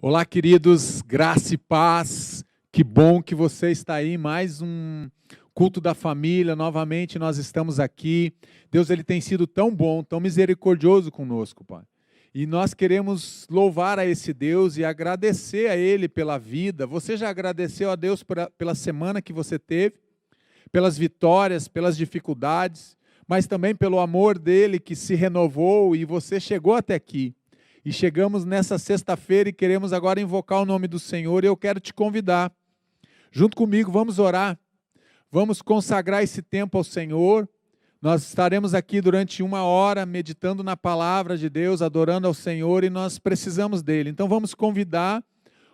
Olá, queridos, graça e paz. Que bom que você está aí, mais um culto da família. Novamente nós estamos aqui. Deus, ele tem sido tão bom, tão misericordioso conosco, Pai. E nós queremos louvar a esse Deus e agradecer a Ele pela vida. Você já agradeceu a Deus pela semana que você teve, pelas vitórias, pelas dificuldades, mas também pelo amor dele que se renovou e você chegou até aqui. E chegamos nessa sexta-feira e queremos agora invocar o nome do Senhor e eu quero te convidar. Junto comigo, vamos orar. Vamos consagrar esse tempo ao Senhor. Nós estaremos aqui durante 1 hora meditando na palavra de Deus, adorando ao Senhor e nós precisamos dele. Então vamos convidar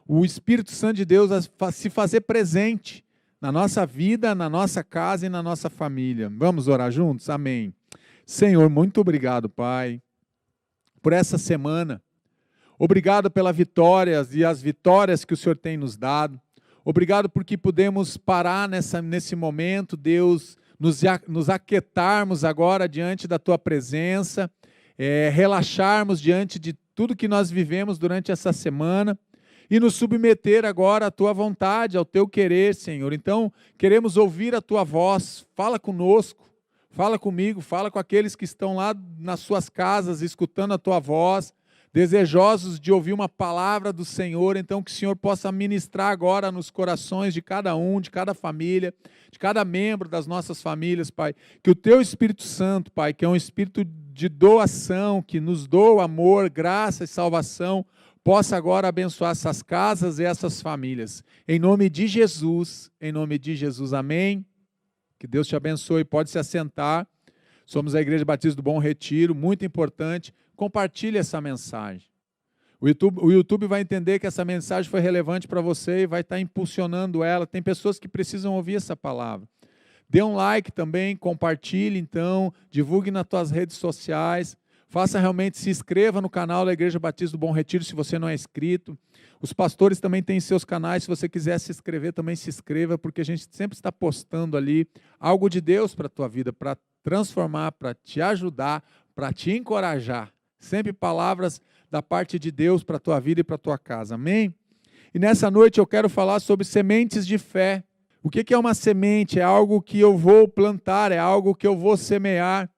o Espírito Santo de Deus a se fazer presente na nossa vida, na nossa casa e na nossa família. Vamos orar juntos? Amém. Senhor, muito obrigado, Pai, por essa semana. Obrigado pelas vitórias e as vitórias que o Senhor tem nos dado. Obrigado porque podemos parar nesse momento, Deus, nos aquietarmos agora diante da Tua presença, relaxarmos diante de tudo que nós vivemos durante essa semana e nos submeter agora à Tua vontade, ao Teu querer, Senhor. Então, queremos ouvir a Tua voz, fala conosco. Fala comigo, fala com aqueles que estão lá nas suas casas, escutando a Tua voz, desejosos de ouvir uma palavra do Senhor, então que o Senhor possa ministrar agora nos corações de cada um, de cada família, de cada membro das nossas famílias, Pai. Que o Teu Espírito Santo, Pai, que é um Espírito de doação, que nos doa amor, graça e salvação, possa agora abençoar essas casas e essas famílias. Em nome de Jesus, amém. Que Deus te abençoe, pode se assentar. Somos a Igreja Batista do Bom Retiro, muito importante. Compartilhe essa mensagem. O YouTube vai entender que essa mensagem foi relevante para você e vai estar impulsionando ela. Tem pessoas que precisam ouvir essa palavra. Dê um like também, compartilhe então, divulgue nas tuas redes sociais. Faça realmente, se inscreva no canal da Igreja Batista do Bom Retiro, se você não é inscrito. Os pastores também têm seus canais, se você quiser se inscrever, também se inscreva, porque a gente sempre está postando ali algo de Deus para a tua vida, para transformar, para te ajudar, para te encorajar. Sempre palavras da parte de Deus para a tua vida e para a tua casa, amém? E nessa noite eu quero falar sobre sementes de fé. O que é uma semente? É algo que eu vou plantar, é algo que eu vou semear.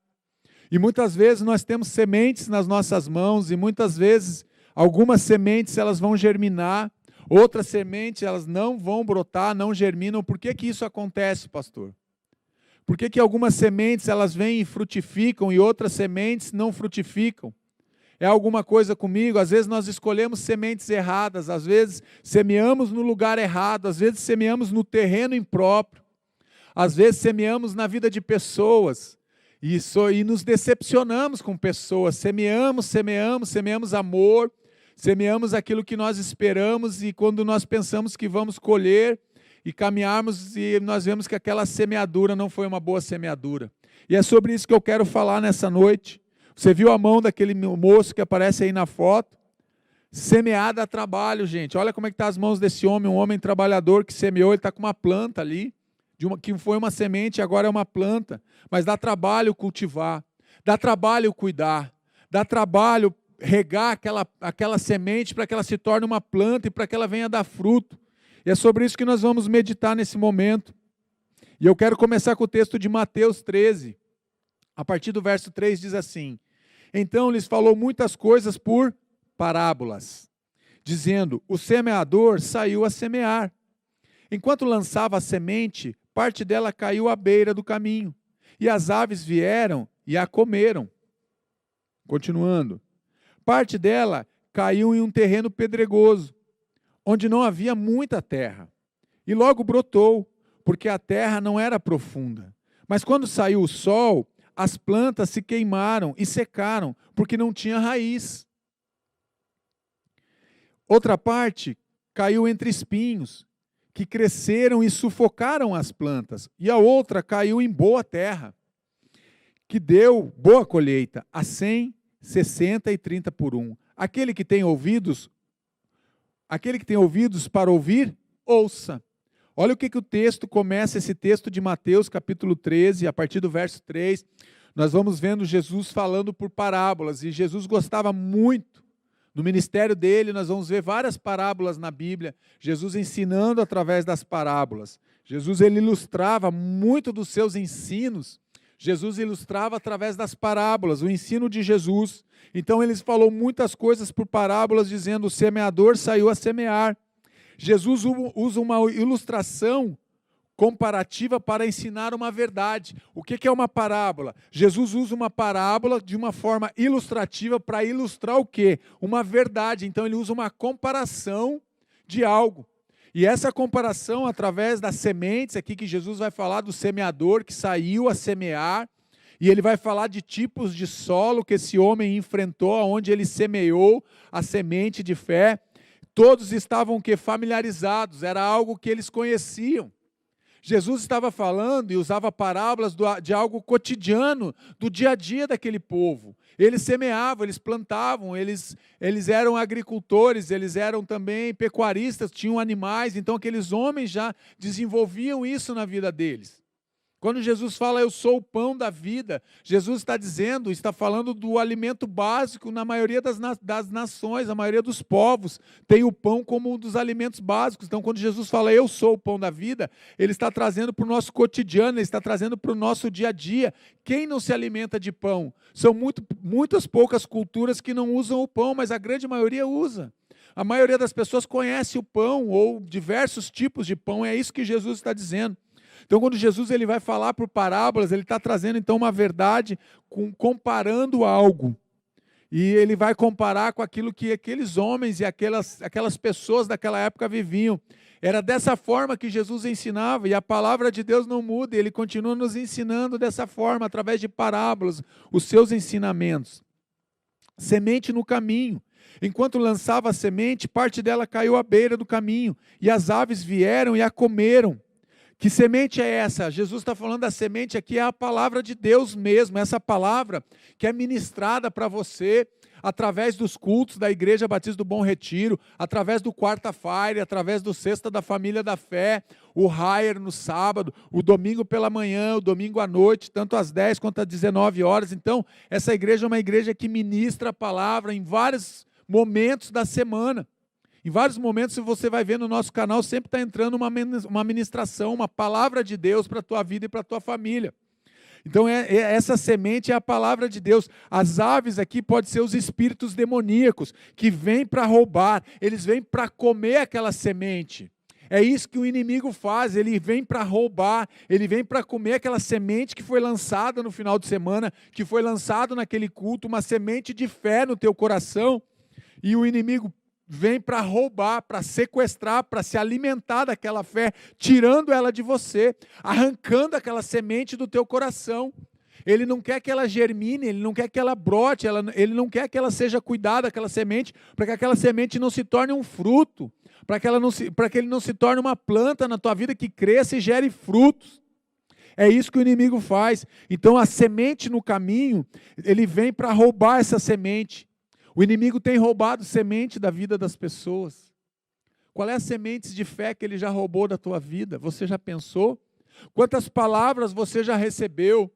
E muitas vezes nós temos sementes nas nossas mãos e muitas vezes algumas sementes elas vão germinar, outras sementes elas não vão brotar, não germinam. Por que isso acontece, pastor? Por que algumas sementes elas vêm e frutificam e outras sementes não frutificam? É alguma coisa comigo? Às vezes nós escolhemos sementes erradas, às vezes semeamos no lugar errado, às vezes semeamos no terreno impróprio, às vezes semeamos na vida de pessoas. E nos decepcionamos com pessoas, semeamos amor, semeamos aquilo que nós esperamos e quando nós pensamos que vamos colher e caminharmos e nós vemos que aquela semeadura não foi uma boa semeadura. E é sobre isso que eu quero falar nessa noite. Você viu a mão daquele moço que aparece aí na foto? Semeada a trabalho, gente. Olha como é que estão as mãos desse homem, um homem trabalhador que semeou, ele está com uma planta ali. Que foi uma semente, agora é uma planta, mas dá trabalho cultivar, dá trabalho cuidar, dá trabalho regar aquela semente para que ela se torne uma planta e para que ela venha dar fruto. E é sobre isso que nós vamos meditar nesse momento. E eu quero começar com o texto de Mateus 13, a partir do verso 3 diz assim: Então lhes falou muitas coisas por parábolas, dizendo, o semeador saiu a semear. Enquanto lançava a semente, parte dela caiu à beira do caminho, e as aves vieram e a comeram. Continuando. Parte dela caiu em um terreno pedregoso, onde não havia muita terra, e logo brotou, porque a terra não era profunda. Mas quando saiu o sol, as plantas se queimaram e secaram, porque não tinha raiz. Outra parte caiu entre espinhos, que cresceram e sufocaram as plantas, e a outra caiu em boa terra, que deu boa colheita, a 100, 60 e 30 por 1. Aquele que tem ouvidos para ouvir, ouça. Olha o que o texto começa, esse texto de Mateus, capítulo 13, a partir do verso 3, nós vamos vendo Jesus falando por parábolas, e Jesus gostava muito No ministério dele, nós vamos ver várias parábolas na Bíblia, Jesus ensinando através das parábolas. Jesus ele ilustrava muito dos seus ensinos, Jesus ilustrava através das parábolas, o ensino de Jesus. Então ele falou muitas coisas por parábolas, dizendo: o semeador saiu a semear. Jesus usa uma ilustração comparativa para ensinar uma verdade. O que é uma parábola? Jesus usa uma parábola de uma forma ilustrativa para ilustrar o quê? Uma verdade. Então ele usa uma comparação de algo. E essa comparação, através das sementes, aqui que Jesus vai falar do semeador que saiu a semear, e ele vai falar de tipos de solo que esse homem enfrentou, onde ele semeou a semente de fé. Todos estavam familiarizados, era algo que eles conheciam. Jesus estava falando e usava parábolas de algo cotidiano, do dia a dia daquele povo. Eles semeavam, eles plantavam, eles eram agricultores, eles eram também pecuaristas, tinham animais, então aqueles homens já desenvolviam isso na vida deles. Quando Jesus fala, eu sou o pão da vida, Jesus está dizendo, está falando do alimento básico na maioria das nações, a maioria dos povos tem o pão como um dos alimentos básicos. Então, quando Jesus fala, eu sou o pão da vida, ele está trazendo para o nosso cotidiano, ele está trazendo para o nosso dia a dia. Quem não se alimenta de pão? São muitas poucas culturas que não usam o pão, mas a grande maioria usa. A maioria das pessoas conhece o pão ou diversos tipos de pão, é isso que Jesus está dizendo. Então, quando Jesus ele vai falar por parábolas, ele está trazendo então uma verdade comparando algo. E ele vai comparar com aquilo que aqueles homens e aquelas pessoas daquela época viviam. Era dessa forma que Jesus ensinava, e a palavra de Deus não muda, ele continua nos ensinando dessa forma, através de parábolas, os seus ensinamentos. Semente no caminho. Enquanto lançava a semente, parte dela caiu à beira do caminho, e as aves vieram e a comeram. Que semente é essa? Jesus está falando da semente aqui, é a palavra de Deus mesmo, essa palavra que é ministrada para você através dos cultos da Igreja Batista do Bom Retiro, através do Quarta-feira, através do Sexta da Família da Fé, o Higher no sábado, o domingo pela manhã, o domingo à noite, tanto às 10 quanto às 19 horas. Então, essa igreja é uma igreja que ministra a palavra em vários momentos da semana. Em vários momentos, se você vai ver no nosso canal, sempre está entrando uma ministração, uma palavra de Deus para a tua vida e para a tua família. Então, essa semente é a palavra de Deus. As aves aqui podem ser os espíritos demoníacos, que vêm para roubar, eles vêm para comer aquela semente. É isso que o inimigo faz, ele vem para roubar, ele vem para comer aquela semente que foi lançada no final de semana, que foi lançado naquele culto, uma semente de fé no teu coração, e o inimigo vem para roubar, para sequestrar, para se alimentar daquela fé, tirando ela de você, arrancando aquela semente do teu coração. Ele não quer que ela germine, ele não quer que ela brote, ele não quer que ela seja cuidada, aquela semente, para que aquela semente não se torne um fruto, para que ele não se torne uma planta na tua vida que cresça e gere frutos. É isso que o inimigo faz. Então a semente no caminho, ele vem para roubar essa semente. O inimigo tem roubado semente da vida das pessoas. Qual é a semente de fé que ele já roubou da tua vida? Você já pensou? Quantas palavras você já recebeu?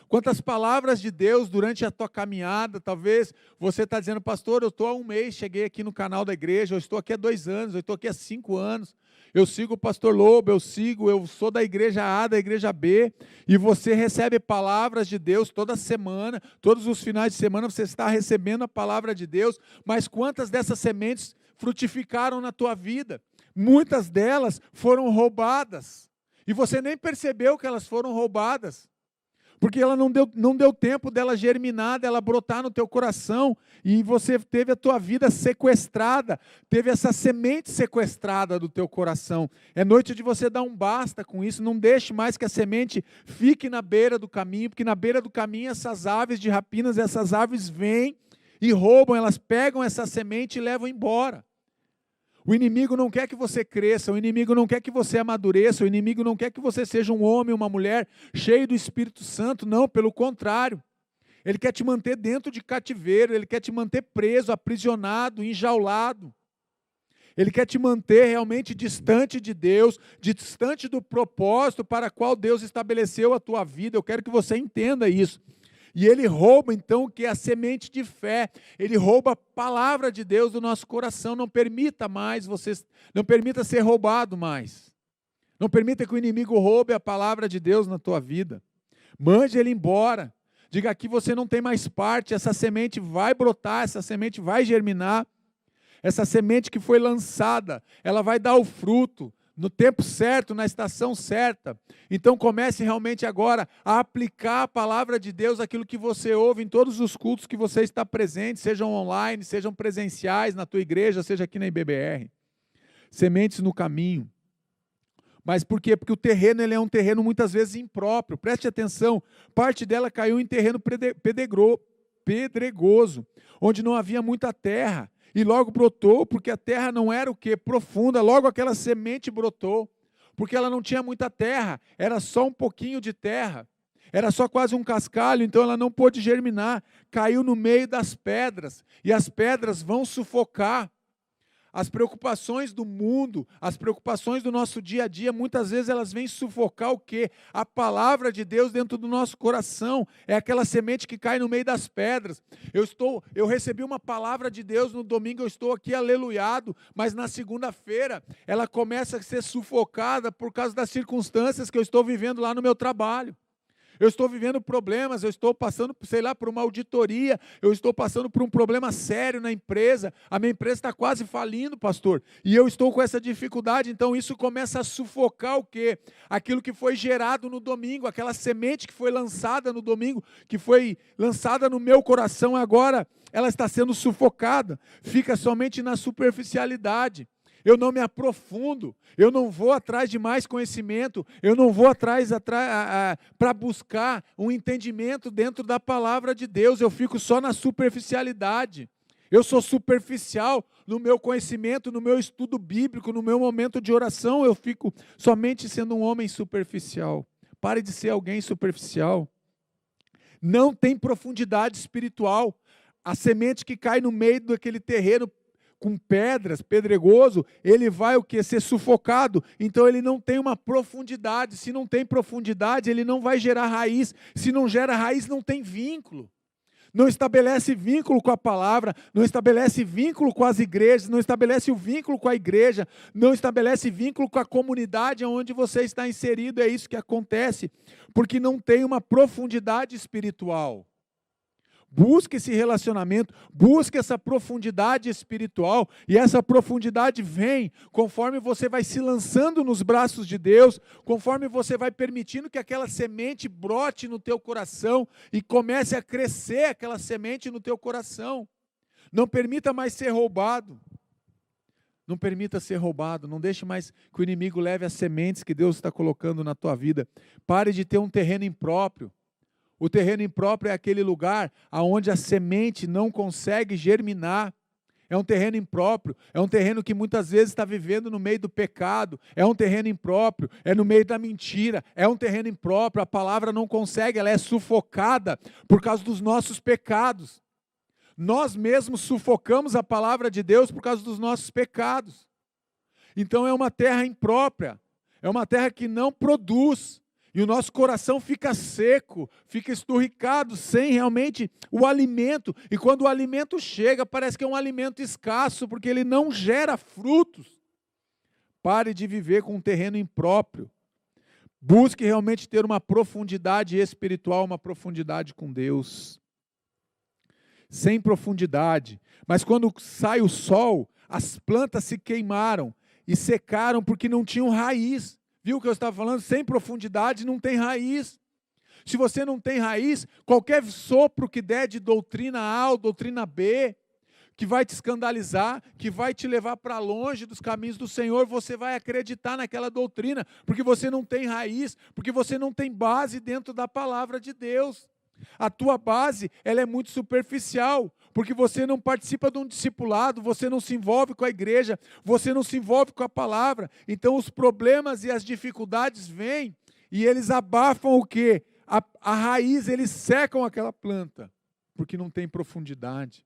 Quantas palavras de Deus durante a tua caminhada? Talvez você está dizendo, pastor, eu estou há um mês, cheguei aqui no canal da igreja, eu estou aqui há 2 anos, eu estou aqui há 5 anos. Eu sigo o pastor Lobo, eu sou da igreja A, da igreja B, e você recebe palavras de Deus toda semana, todos os finais de semana você está recebendo a palavra de Deus, mas quantas dessas sementes frutificaram na tua vida? Muitas delas foram roubadas, e você nem percebeu que elas foram roubadas, porque ela não deu tempo dela germinar, dela brotar no teu coração, e você teve a tua vida sequestrada, teve essa semente sequestrada do teu coração. É noite de você dar um basta com isso, não deixe mais que a semente fique na beira do caminho, porque na beira do caminho essas aves de rapinas, essas aves vêm e roubam, elas pegam essa semente e levam embora. O inimigo não quer que você cresça, o inimigo não quer que você amadureça, o inimigo não quer que você seja um homem, uma mulher cheio do Espírito Santo, não, pelo contrário. Ele quer te manter dentro de cativeiro, ele quer te manter preso, aprisionado, enjaulado. Ele quer te manter realmente distante de Deus, distante do propósito para qual Deus estabeleceu a tua vida. Eu quero que você entenda isso. E ele rouba, então, o que é a semente de fé. Ele rouba a palavra de Deus do nosso coração. Não permita mais não permita ser roubado mais. Não permita que o inimigo roube a palavra de Deus na tua vida. Mande ele embora. Diga: aqui você não tem mais parte, essa semente vai brotar, essa semente vai germinar. Essa semente que foi lançada, ela vai dar o fruto no tempo certo, na estação certa. Então comece realmente agora a aplicar a palavra de Deus, aquilo que você ouve em todos os cultos que você está presente, sejam online, sejam presenciais na tua igreja, seja aqui na IBBR. Sementes no caminho. Mas por quê? Porque o terreno ele é um terreno muitas vezes impróprio. Preste atenção, parte dela caiu em terreno pedregoso, onde não havia muita terra. E logo brotou, porque a terra não era o quê? Profunda. Logo aquela semente brotou, porque ela não tinha muita terra, era só um pouquinho de terra. Era só quase um cascalho, então ela não pôde germinar. Caiu no meio das pedras, e as pedras vão sufocar. As preocupações do mundo, as preocupações do nosso dia a dia, muitas vezes elas vêm sufocar o quê? A palavra de Deus dentro do nosso coração. É aquela semente que cai no meio das pedras. Eu recebi uma palavra de Deus no domingo, eu estou aqui aleluiado, mas na segunda-feira ela começa a ser sufocada por causa das circunstâncias que eu estou vivendo lá no meu trabalho. Eu estou vivendo problemas, eu estou passando, por uma auditoria, eu estou passando por um problema sério na empresa, a minha empresa está quase falindo, pastor, e eu estou com essa dificuldade, então isso começa a sufocar o quê? Aquilo que foi gerado no domingo, aquela semente que foi lançada no domingo, que foi lançada no meu coração, agora ela está sendo sufocada, fica somente na superficialidade. Eu não me aprofundo, eu não vou atrás de mais conhecimento, eu não vou atrás para buscar um entendimento dentro da palavra de Deus, eu fico só na superficialidade. Eu sou superficial no meu conhecimento, no meu estudo bíblico, no meu momento de oração, eu fico somente sendo um homem superficial. Pare de ser alguém superficial. Não tem profundidade espiritual. A semente que cai no meio daquele terreno com pedras, pedregoso, ele vai o quê? Ser sufocado. Então ele não tem uma profundidade. Se não tem profundidade, ele não vai gerar raiz. Se não gera raiz, não tem vínculo. Não estabelece vínculo com a palavra, não estabelece vínculo com as igrejas, não estabelece o vínculo com a igreja, não estabelece vínculo com a comunidade onde você está inserido. É isso que acontece, porque não tem uma profundidade espiritual. Busque esse relacionamento, busque essa profundidade espiritual, e essa profundidade vem conforme você vai se lançando nos braços de Deus, conforme você vai permitindo que aquela semente brote no teu coração e comece a crescer aquela semente no teu coração. Não permita mais ser roubado. Não permita ser roubado, não deixe mais que o inimigo leve as sementes que Deus está colocando na tua vida. Pare de ter um terreno impróprio. O terreno impróprio é aquele lugar onde a semente não consegue germinar. É um terreno impróprio, é um terreno que muitas vezes está vivendo no meio do pecado, é um terreno impróprio, é no meio da mentira, é um terreno impróprio, a palavra não consegue, ela é sufocada por causa dos nossos pecados. Nós mesmos sufocamos a palavra de Deus por causa dos nossos pecados. Então é uma terra imprópria, é uma terra que não produz. E o nosso coração fica seco, fica esturricado, sem realmente o alimento. E quando o alimento chega, parece que é um alimento escasso, porque ele não gera frutos. Pare de viver com um terreno impróprio. Busque realmente ter uma profundidade espiritual, uma profundidade com Deus. Sem profundidade. Mas quando sai o sol, as plantas se queimaram e secaram porque não tinham raiz. Viu o que eu estava falando? Sem profundidade não tem raiz. Se você não tem raiz, qualquer sopro que der de doutrina A ou doutrina B, que vai te escandalizar, que vai te levar para longe dos caminhos do Senhor, você vai acreditar naquela doutrina, porque você não tem raiz, porque você não tem base dentro da palavra de Deus. A tua base, ela é muito superficial, porque você não participa de um discipulado, você não se envolve com a igreja, você não se envolve com a palavra. Então os problemas e as dificuldades vêm e eles abafam o quê? A raiz, eles secam aquela planta, porque não tem profundidade.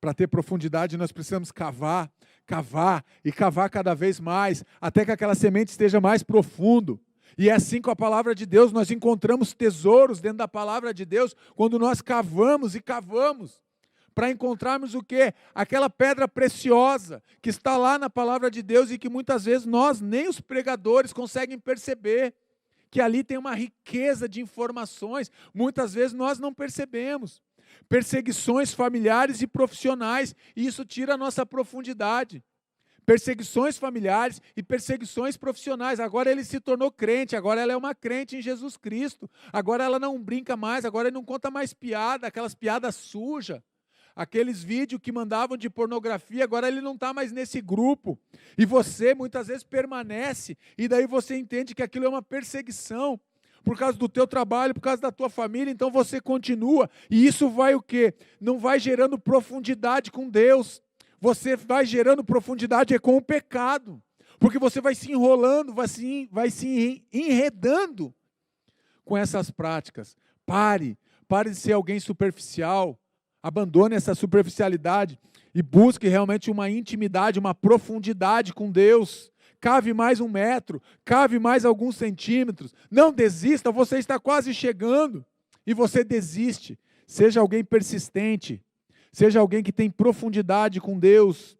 Para ter profundidade nós precisamos cavar e cavar cada vez mais, até que aquela semente esteja mais profundo. E é assim com a palavra de Deus, nós encontramos tesouros dentro da palavra de Deus, quando nós cavamos e cavamos, para encontrarmos o quê? Aquela pedra preciosa, que está lá na palavra de Deus e que muitas vezes nós, nem os pregadores, conseguem perceber, que ali tem uma riqueza de informações, muitas vezes nós não percebemos. Perseguições familiares e profissionais, e isso tira a nossa profundidade. Perseguições familiares e perseguições profissionais. Agora ele se tornou crente, agora ela é uma crente em Jesus Cristo. Agora ela não brinca mais, agora ele não conta mais piada, aquelas piadas sujas. Aqueles vídeos que mandavam de pornografia, agora ele não está mais nesse grupo. E você muitas vezes permanece, e daí você entende que aquilo é uma perseguição. Por causa do teu trabalho, por causa da tua família, então você continua. E isso vai o quê? Não vai gerando profundidade com Deus. Você vai gerando profundidade com o pecado, porque você vai se enrolando, vai se enredando com essas práticas. Pare de ser alguém superficial, abandone essa superficialidade e busque realmente uma intimidade, uma profundidade com Deus. Cave mais 1 metro, cave mais alguns centímetros, não desista, você está quase chegando e você desiste. Seja alguém persistente. Seja alguém que tem profundidade com Deus.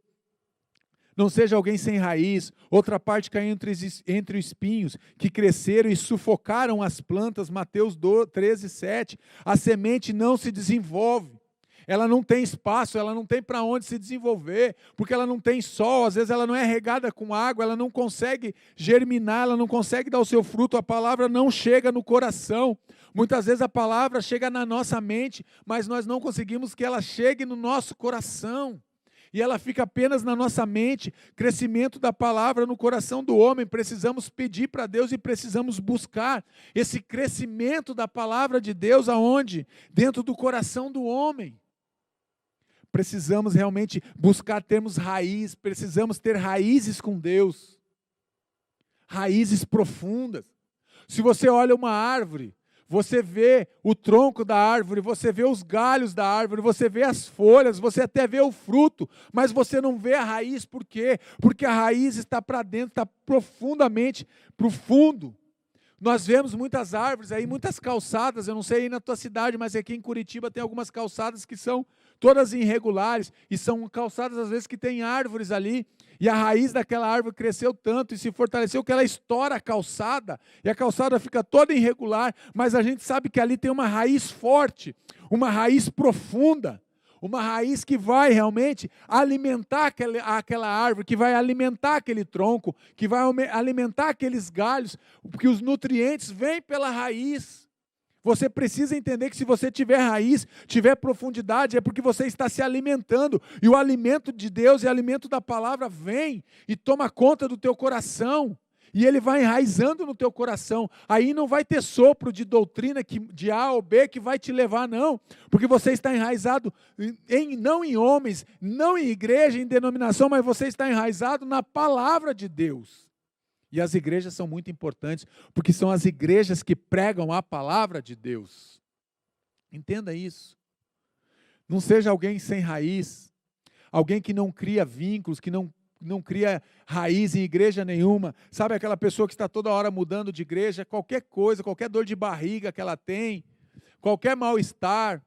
Não seja alguém sem raiz. Outra parte caiu entre os espinhos, que cresceram e sufocaram as plantas. Mateus 13, 7. A semente não se desenvolve. Ela não tem espaço, ela não tem para onde se desenvolver, porque ela não tem sol, às vezes ela não é regada com água, ela não consegue germinar, ela não consegue dar o seu fruto, a palavra não chega no coração. Muitas vezes a palavra chega na nossa mente, mas nós não conseguimos que ela chegue no nosso coração. E ela fica apenas na nossa mente. Crescimento da palavra no coração do homem. Precisamos pedir para Deus e precisamos buscar esse crescimento da palavra de Deus aonde? Dentro do coração do homem. Precisamos realmente buscar termos raiz, precisamos ter raízes com Deus. Raízes profundas. Se você olha uma árvore, você vê o tronco da árvore, você vê os galhos da árvore, você vê as folhas, você até vê o fruto, mas você não vê a raiz, por quê? Porque a raiz está para dentro, está profundamente profundo. Nós vemos muitas árvores aí, muitas calçadas, eu não sei aí na tua cidade, mas aqui em Curitiba tem algumas calçadas que são todas irregulares, e são calçadas às vezes que tem árvores ali, e a raiz daquela árvore cresceu tanto e se fortaleceu que ela estoura a calçada, e a calçada fica toda irregular, mas a gente sabe que ali tem uma raiz forte, uma raiz profunda, uma raiz que vai realmente alimentar aquela árvore, que vai alimentar aquele tronco, que vai alimentar aqueles galhos, porque os nutrientes vêm pela raiz. Você precisa entender que se você tiver raiz, tiver profundidade, é porque você está se alimentando. E o alimento de Deus e o alimento da palavra vem e toma conta do teu coração. E ele vai enraizando no teu coração. Aí não vai ter sopro de doutrina de A ou B que vai te levar, não. Porque você está enraizado não em homens, não em igreja, em denominação, mas você está enraizado na palavra de Deus. E as igrejas são muito importantes, porque são as igrejas que pregam a palavra de Deus. Entenda isso. Não seja alguém sem raiz, alguém que não cria vínculos, que não cria raiz em igreja nenhuma. Sabe aquela pessoa que está toda hora mudando de igreja, qualquer coisa, qualquer dor de barriga que ela tem, qualquer mal-estar,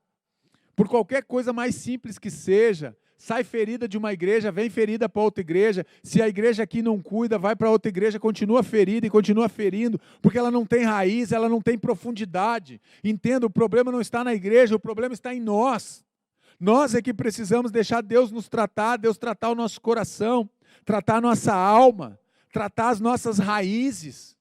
por qualquer coisa mais simples que seja, sai ferida de uma igreja, vem ferida para outra igreja. Se a igreja aqui não cuida, vai para outra igreja, continua ferida e continua ferindo, porque ela não tem raiz, ela não tem profundidade. Entenda, o problema não está na igreja, o problema está em nós. Nós é que precisamos deixar Deus nos tratar, Deus tratar o nosso coração, tratar a nossa alma, tratar as nossas raízes.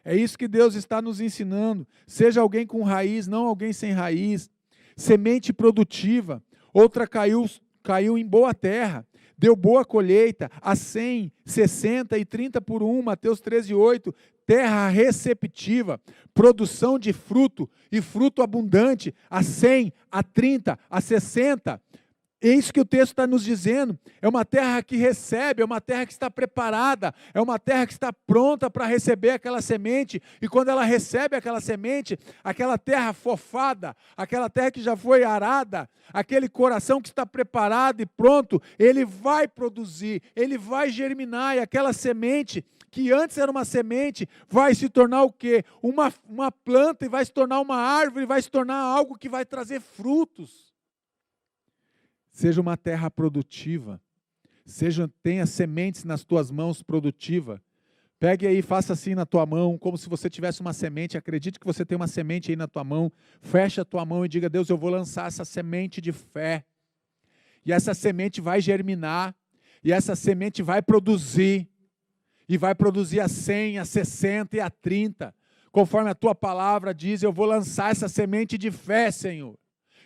É isso que Deus está nos ensinando. Seja alguém com raiz, não alguém sem raiz. Semente produtiva. Outra caiu em boa terra, deu boa colheita, a 100, 60 e 30 por 1, Mateus 13, 8, terra receptiva, produção de fruto e fruto abundante, a 100, a 30, a 60, É isso que o texto está nos dizendo. É uma terra que recebe, é uma terra que está preparada, é uma terra que está pronta para receber aquela semente. E quando ela recebe aquela semente, aquela terra fofada, aquela terra que já foi arada, aquele coração que está preparado e pronto, ele vai produzir, ele vai germinar. E aquela semente, que antes era uma semente, vai se tornar o quê? Uma planta, e vai se tornar uma árvore, vai se tornar algo que vai trazer frutos. Seja uma terra produtiva, tenha sementes nas tuas mãos produtiva. Pegue aí, faça assim na tua mão, como se você tivesse uma semente. Acredite que você tem uma semente aí na tua mão. Feche a tua mão e diga: Deus, eu vou lançar essa semente de fé. E essa semente vai germinar, e essa semente vai produzir, e vai produzir a 100, a 60 e a 30. Conforme a tua palavra diz, eu vou lançar essa semente de fé, Senhor.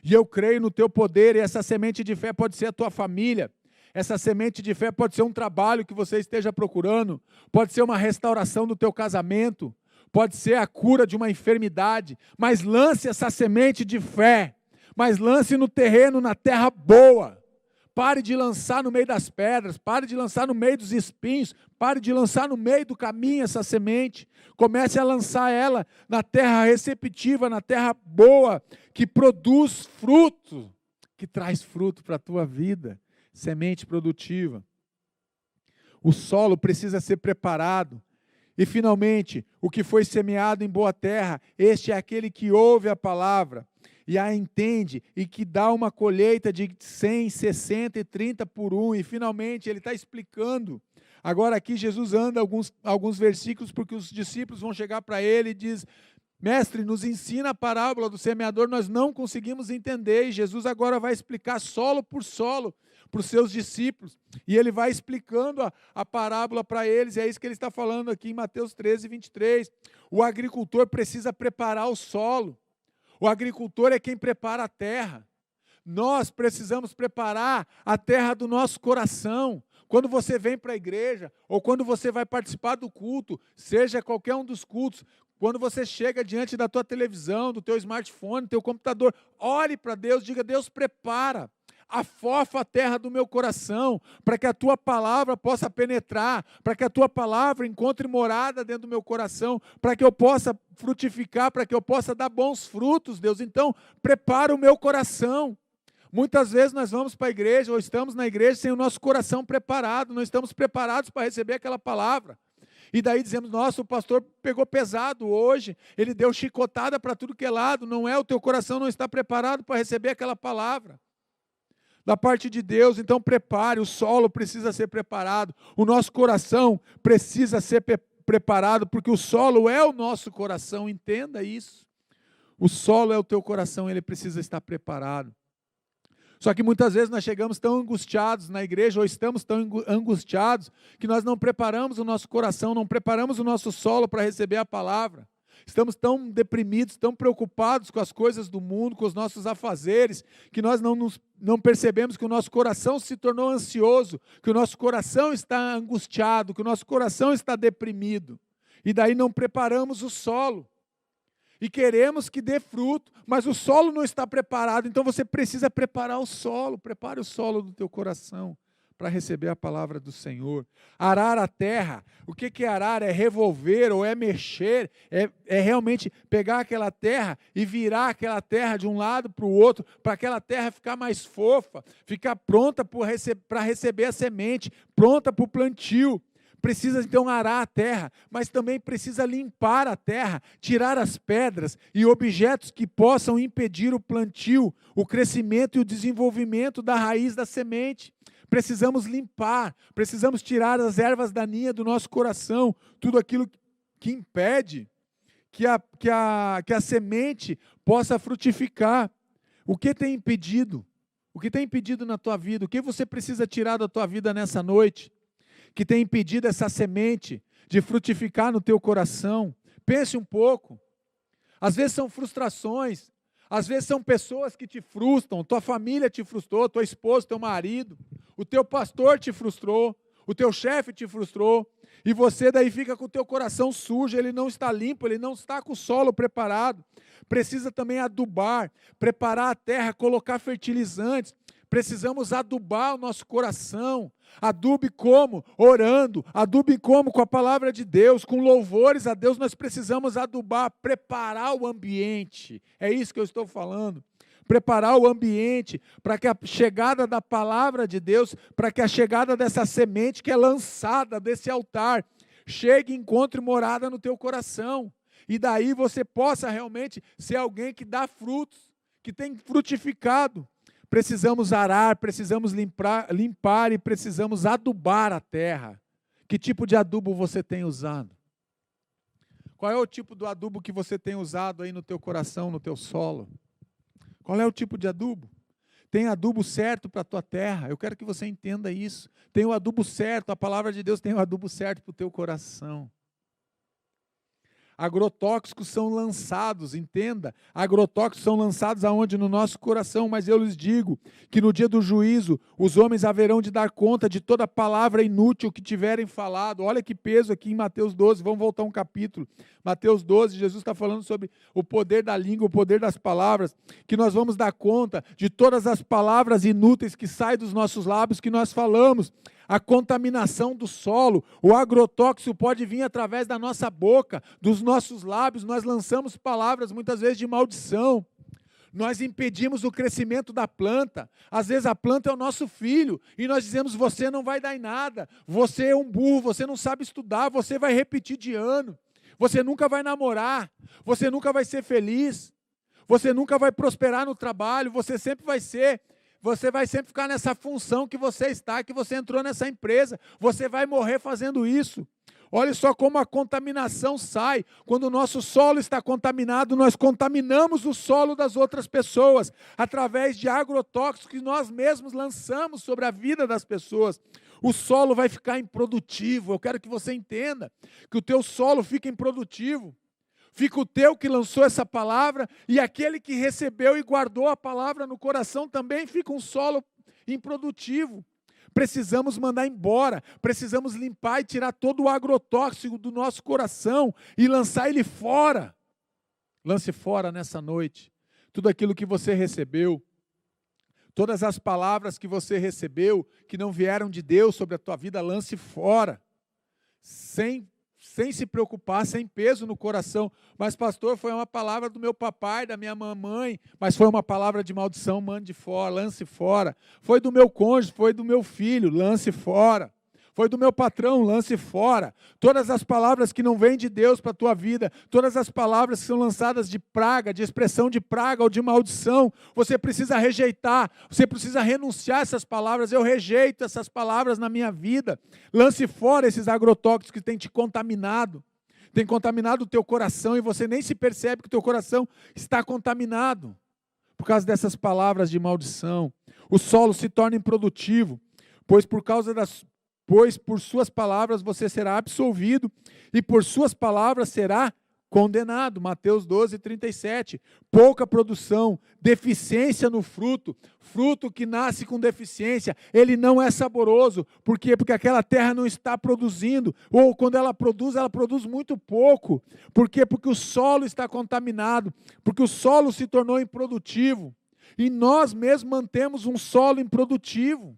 E eu creio no teu poder, e essa semente de fé pode ser a tua família. Essa semente de fé pode ser um trabalho que você esteja procurando, pode ser uma restauração do teu casamento, pode ser a cura de uma enfermidade, mas lance essa semente de fé, mas lance no terreno, na terra boa. Pare de lançar no meio das pedras, pare de lançar no meio dos espinhos, pare de lançar no meio do caminho essa semente. Comece a lançar ela na terra receptiva, na terra boa, que produz fruto, que traz fruto para a tua vida. Semente produtiva. O solo precisa ser preparado. E finalmente, o que foi semeado em boa terra, este é aquele que ouve a palavra e a entende, e que dá uma colheita de 100, 60 e 30 por 1. E finalmente ele está explicando. Agora aqui Jesus anda alguns versículos, porque os discípulos vão chegar para ele e diz: Mestre, nos ensina a parábola do semeador, nós não conseguimos entender. E Jesus agora vai explicar solo por solo para os seus discípulos. E ele vai explicando a parábola para eles, e é isso que ele está falando aqui em Mateus 13, 23. O agricultor precisa preparar o solo. O agricultor é quem prepara a terra. Nós precisamos preparar a terra do nosso coração. Quando você vem para a igreja, ou quando você vai participar do culto, seja qualquer um dos cultos, quando você chega diante da tua televisão, do teu smartphone, do teu computador, ore para Deus, diga: Deus, prepara, afofa a terra do meu coração, para que a tua palavra possa penetrar, para que a tua palavra encontre morada dentro do meu coração, para que eu possa frutificar, para que eu possa dar bons frutos, Deus. Então, prepara o meu coração. Muitas vezes nós vamos para a igreja, ou estamos na igreja sem o nosso coração preparado, não estamos preparados para receber aquela palavra. E daí dizemos: nossa, o pastor pegou pesado hoje, ele deu chicotada para tudo que é lado. Não é, o teu coração não está preparado para receber aquela palavra da parte de Deus. Então prepare, o solo precisa ser preparado, o nosso coração precisa ser preparado, porque o solo é o nosso coração, entenda isso. O solo é o teu coração, ele precisa estar preparado. Só que muitas vezes nós chegamos tão angustiados na igreja, ou estamos tão angustiados, que nós não preparamos o nosso coração, não preparamos o nosso solo para receber a palavra. Estamos tão deprimidos, tão preocupados com as coisas do mundo, com os nossos afazeres, que nós não percebemos que o nosso coração se tornou ansioso, que o nosso coração está angustiado, que o nosso coração está deprimido. E daí não preparamos o solo. E queremos que dê fruto, mas o solo não está preparado. Então você precisa preparar o solo. Prepare o solo do teu coração para receber a palavra do Senhor. Arar a terra. O que é arar? É revolver ou é mexer. É realmente pegar aquela terra e virar aquela terra de um lado para o outro, para aquela terra ficar mais fofa, ficar pronta para receber a semente, pronta para o plantio. Precisa então arar a terra, mas também precisa limpar a terra, tirar as pedras e objetos que possam impedir o plantio, o crescimento e o desenvolvimento da raiz da semente. Precisamos limpar, precisamos tirar as ervas daninhas do nosso coração, tudo aquilo que impede que a semente possa frutificar. O que tem impedido? O que tem impedido na tua vida? O que você precisa tirar da tua vida nessa noite? Que tem impedido essa semente de frutificar no teu coração? Pense um pouco. Às vezes são frustrações, às vezes são pessoas que te frustram, tua família te frustrou, tua esposa, teu marido, o teu pastor te frustrou, o teu chefe te frustrou, e você daí fica com o teu coração sujo, ele não está limpo, ele não está com o solo preparado. Precisa também adubar, preparar a terra, colocar fertilizantes, Precisamos adubar o nosso coração. Adube como? Orando. Adube como? Com a palavra de Deus, com louvores a Deus. Nós precisamos adubar, preparar o ambiente. É isso que eu estou falando. Preparar o ambiente para que a chegada da palavra de Deus, para que a chegada dessa semente que é lançada desse altar, chegue e encontre morada no teu coração. E daí você possa realmente ser alguém que dá frutos, que tem frutificado. Precisamos arar, precisamos limpar e precisamos adubar a terra. Que tipo de adubo você tem usado? Qual é o tipo do adubo que você tem usado aí no teu coração, no teu solo? Qual é o tipo de adubo? Tem adubo certo para a tua terra. Eu quero que você entenda isso. Tem o adubo certo, a palavra de Deus tem o adubo certo para o teu coração. Agrotóxicos são lançados, entenda, agrotóxicos são lançados aonde? No nosso coração, mas eu lhes digo que no dia do juízo, os homens haverão de dar conta de toda palavra inútil que tiverem falado. Olha que peso aqui em Mateus 12, vamos voltar um capítulo. Mateus 12, Jesus está falando sobre o poder da língua, o poder das palavras, que nós vamos dar conta de todas as palavras inúteis que saem dos nossos lábios, que nós falamos. A contaminação do solo, o agrotóxico pode vir através da nossa boca, dos nossos lábios. Nós lançamos palavras muitas vezes de maldição, nós impedimos o crescimento da planta. Às vezes a planta é o nosso filho, e nós dizemos: você não vai dar em nada, você é um burro, você não sabe estudar, você vai repetir de ano, você nunca vai namorar, você nunca vai ser feliz, você nunca vai prosperar no trabalho, você vai sempre ficar nessa função que você está, que você entrou nessa empresa, você vai morrer fazendo isso. Olha só como a contaminação sai. Quando o nosso solo está contaminado, nós contaminamos o solo das outras pessoas, através de agrotóxicos que nós mesmos lançamos sobre a vida das pessoas. O solo vai ficar improdutivo. Eu quero que você entenda que o teu solo fica improdutivo. Fica o teu que lançou essa palavra, e aquele que recebeu e guardou a palavra no coração também fica um solo improdutivo. Precisamos mandar embora, precisamos limpar e tirar todo o agrotóxico do nosso coração e lançar ele fora. Lance fora nessa noite tudo aquilo que você recebeu, todas as palavras que você recebeu, que não vieram de Deus sobre a tua vida, lance fora, sem se preocupar, sem peso no coração. Mas pastor, foi uma palavra do meu papai, da minha mamãe, mas foi uma palavra de maldição, mande fora, lance fora. Foi do meu cônjuge, foi do meu filho, lance fora. Foi do meu patrão, lance fora. Todas as palavras que não vêm de Deus para a tua vida, todas as palavras que são lançadas de praga, de expressão de praga ou de maldição, você precisa rejeitar, você precisa renunciar a essas palavras. Eu rejeito essas palavras na minha vida. Lance fora esses agrotóxicos que têm te contaminado. Tem contaminado o teu coração e você nem se percebe que o teu coração está contaminado por causa dessas palavras de maldição. O solo se torna improdutivo, pois por suas palavras você será absolvido, e por suas palavras será condenado. Mateus 12, 37. Pouca produção, deficiência no fruto, fruto que nasce com deficiência, ele não é saboroso. Por quê? Porque aquela terra não está produzindo, ou quando ela produz muito pouco. Por quê? Porque o solo está contaminado, porque o solo se tornou improdutivo, e nós mesmos mantemos um solo improdutivo.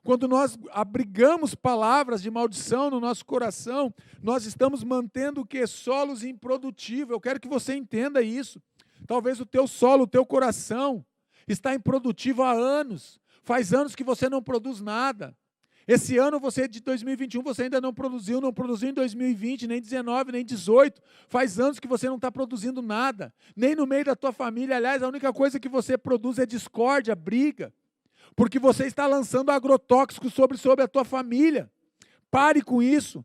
Quando nós abrigamos palavras de maldição no nosso coração, nós estamos mantendo o quê? Solos improdutivos. Eu quero que você entenda isso. Talvez o teu solo, o teu coração, está improdutivo há anos. Faz anos que você não produz nada. Esse ano de 2021, você ainda não produziu em 2020, nem 19, nem 18. Faz anos que você não está produzindo nada. Nem no meio da tua família. Aliás, a única coisa que você produz é discórdia, briga. Porque você está lançando agrotóxicos sobre a tua família. Pare com isso.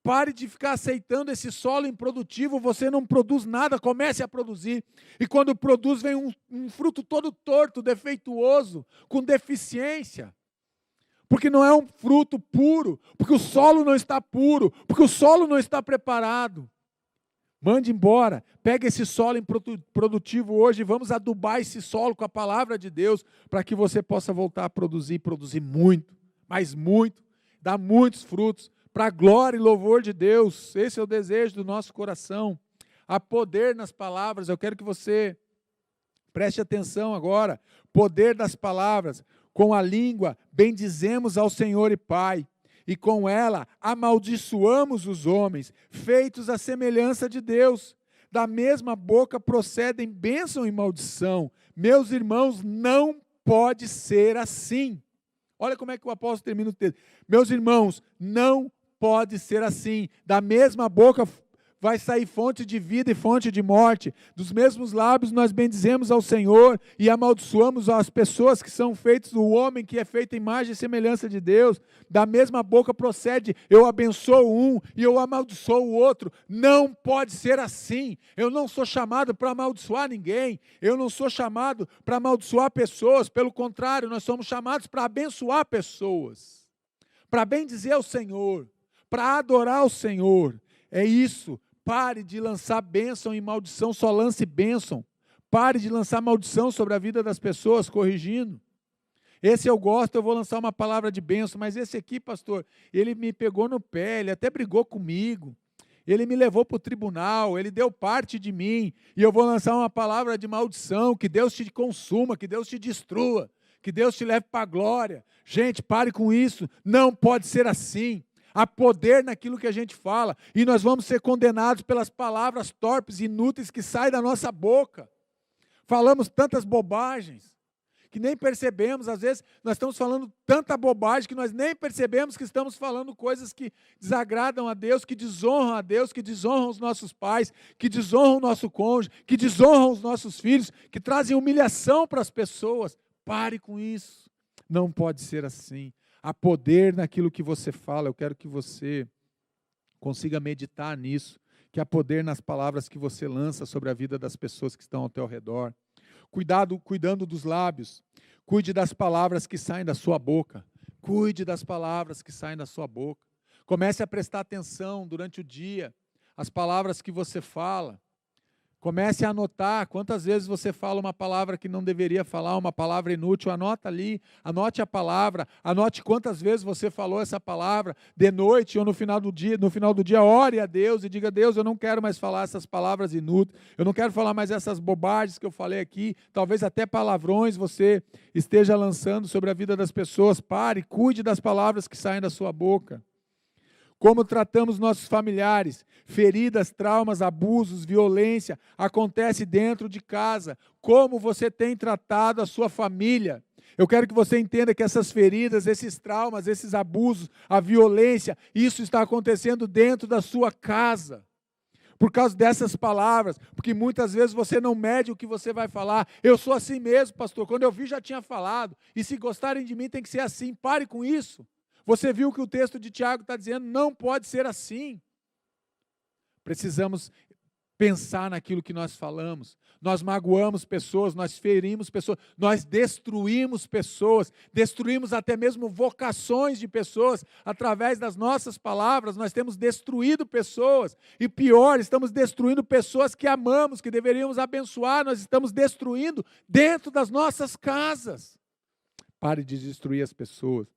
Pare de ficar aceitando esse solo improdutivo. Você não produz nada, comece a produzir. E quando produz, vem um fruto todo torto, defeituoso, com deficiência. Porque não é um fruto puro, porque o solo não está puro, porque o solo não está preparado. Mande embora, pega esse solo improdutivo hoje e vamos adubar esse solo com a palavra de Deus, para que você possa voltar a produzir muito, mas muito, dar muitos frutos, para a glória e louvor de Deus. Esse é o desejo do nosso coração. Há poder nas palavras. Eu quero que você preste atenção agora. Poder das palavras. Com a língua bendizemos ao Senhor e Pai, e com ela amaldiçoamos os homens, feitos à semelhança de Deus. Da mesma boca procedem bênção e maldição. Meus irmãos, não pode ser assim. Olha como é que o apóstolo termina o texto. Meus irmãos, não pode ser assim. Da mesma boca vai sair fonte de vida e fonte de morte. Dos mesmos lábios nós bendizemos ao Senhor e amaldiçoamos as pessoas que são feitas, o homem que é feito em imagem e semelhança de Deus. Da mesma boca procede, eu abençoo um e eu amaldiçoo o outro. Não pode ser assim. Eu não sou chamado para amaldiçoar ninguém. Eu não sou chamado para amaldiçoar pessoas. Pelo contrário, nós somos chamados para abençoar pessoas, para bendizer ao Senhor, para adorar o Senhor. É isso. Pare de lançar bênção e maldição, só lance bênção. Pare de lançar maldição sobre a vida das pessoas, corrigindo. Esse eu gosto, eu vou lançar uma palavra de bênção, mas esse aqui, pastor, ele me pegou no pé, ele até brigou comigo, ele me levou para o tribunal, ele deu parte de mim, e eu vou lançar uma palavra de maldição, que Deus te consuma, que Deus te destrua, que Deus te leve para a glória. Gente, pare com isso, não pode ser assim. Há poder naquilo que a gente fala, e nós vamos ser condenados pelas palavras torpes e inúteis que saem da nossa boca. Falamos tantas bobagens, que nem percebemos, às vezes nós estamos falando tanta bobagem, que nós nem percebemos que estamos falando coisas que desagradam a Deus, que desonram os nossos pais, que desonram o nosso cônjuge, que desonram os nossos filhos, que trazem humilhação para as pessoas. Pare com isso, não pode ser assim. Há poder naquilo que você fala. Eu quero que você consiga meditar nisso, que há poder nas palavras que você lança sobre a vida das pessoas que estão ao teu redor. Cuidando dos lábios, cuide das palavras que saem da sua boca. Cuide das palavras que saem da sua boca. Comece a prestar atenção durante o dia, as palavras que você fala. Comece a anotar quantas vezes você fala uma palavra que não deveria falar, uma palavra inútil. Anota ali, anote a palavra, anote quantas vezes você falou essa palavra, de noite ou no final do dia, ore a Deus e diga: Deus, eu não quero mais falar essas palavras inúteis, eu não quero falar mais essas bobagens que eu falei aqui, talvez até palavrões você esteja lançando sobre a vida das pessoas. Pare, cuide das palavras que saem da sua boca. Como tratamos nossos familiares, feridas, traumas, abusos, violência, acontece dentro de casa. Como você tem tratado a sua família? Eu quero que você entenda que essas feridas, esses traumas, esses abusos, a violência, isso está acontecendo dentro da sua casa. Por causa dessas palavras, porque muitas vezes você não mede o que você vai falar. Eu sou assim mesmo, pastor, quando eu vi já tinha falado, e se gostarem de mim tem que ser assim. Pare com isso. Você viu que o texto de Tiago está dizendo, não pode ser assim. Precisamos pensar naquilo que nós falamos. Nós magoamos pessoas, nós ferimos pessoas, nós destruímos pessoas, destruímos até mesmo vocações de pessoas. Através das nossas palavras, nós temos destruído pessoas. E pior, estamos destruindo pessoas que amamos, que deveríamos abençoar, nós estamos destruindo dentro das nossas casas. Pare de destruir as pessoas.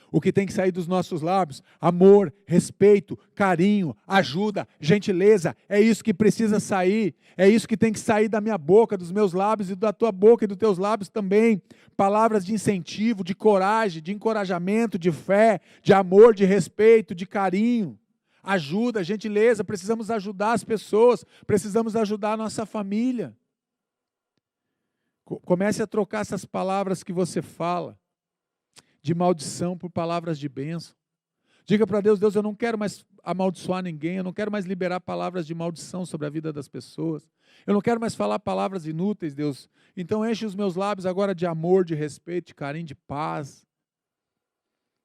O que tem que sair dos nossos lábios? Amor, respeito, carinho, ajuda, gentileza. É isso que precisa sair. É isso que tem que sair da minha boca, dos meus lábios e da tua boca e dos teus lábios também. Palavras de incentivo, de coragem, de encorajamento, de fé, de amor, de respeito, de carinho. Ajuda, gentileza. Precisamos ajudar as pessoas. Precisamos ajudar a nossa família. Comece a trocar essas palavras que você fala de maldição por palavras de bênção. Diga para Deus: Deus, eu não quero mais amaldiçoar ninguém, eu não quero mais liberar palavras de maldição sobre a vida das pessoas, eu não quero mais falar palavras inúteis, Deus. Então enche os meus lábios agora de amor, de respeito, de carinho, de paz,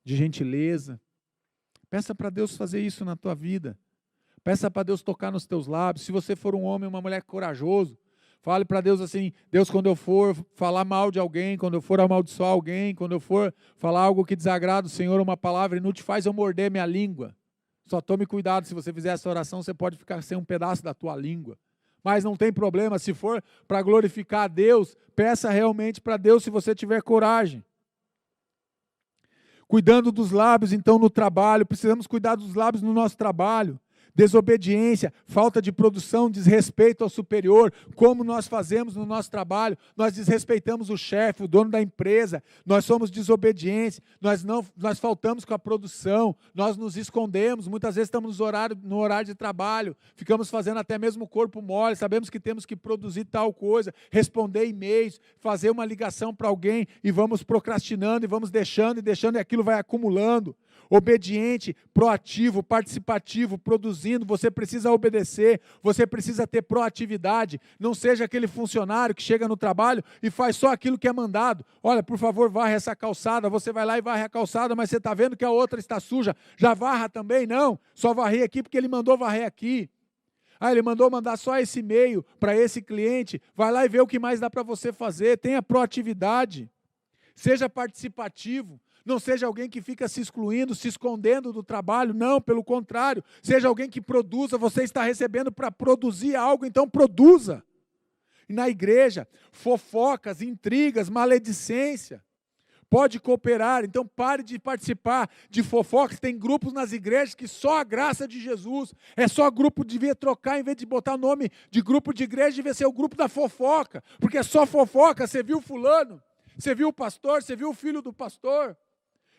de gentileza. Peça para Deus fazer isso na tua vida. Peça para Deus tocar nos teus lábios. Se você for um homem ou uma mulher corajoso, fale para Deus assim: Deus, quando eu for falar mal de alguém, quando eu for amaldiçoar alguém, quando eu for falar algo que desagrada o Senhor, uma palavra inútil, faz eu morder minha língua. Só tome cuidado, se você fizer essa oração, você pode ficar sem um pedaço da tua língua. Mas não tem problema, se for para glorificar a Deus, peça realmente para Deus se você tiver coragem. Cuidando dos lábios, então, no trabalho, precisamos cuidar dos lábios no nosso trabalho. Desobediência, falta de produção, desrespeito ao superior, como nós fazemos no nosso trabalho, nós desrespeitamos o chefe, o dono da empresa, nós somos desobedientes, nós faltamos com a produção, nós nos escondemos, muitas vezes estamos no horário de trabalho, ficamos fazendo até mesmo o corpo mole, sabemos que temos que produzir tal coisa, responder e-mails, fazer uma ligação para alguém e vamos procrastinando e vamos deixando e aquilo vai acumulando. Obediente, proativo, participativo, produzindo, você precisa obedecer, você precisa ter proatividade, não seja aquele funcionário que chega no trabalho e faz só aquilo que é mandado. Olha, por favor, varre essa calçada, você vai lá e varre a calçada, mas você está vendo que a outra está suja, já varra também? Não, só varrei aqui porque ele mandou varrer aqui. Ele mandou mandar só esse e-mail para esse cliente, vai lá e vê o que mais dá para você fazer, tenha proatividade, seja participativo. Não seja alguém que fica se excluindo, se escondendo do trabalho, não, pelo contrário, seja alguém que produza, você está recebendo para produzir algo, então produza. E na igreja, fofocas, intrigas, maledicência, pode cooperar, então pare de participar de fofocas, tem grupos nas igrejas que só a graça de Jesus, é só grupo, devia trocar, em vez de botar o nome de grupo de igreja, devia ser o grupo da fofoca, porque é só fofoca, você viu fulano, você viu o pastor, você viu o filho do pastor,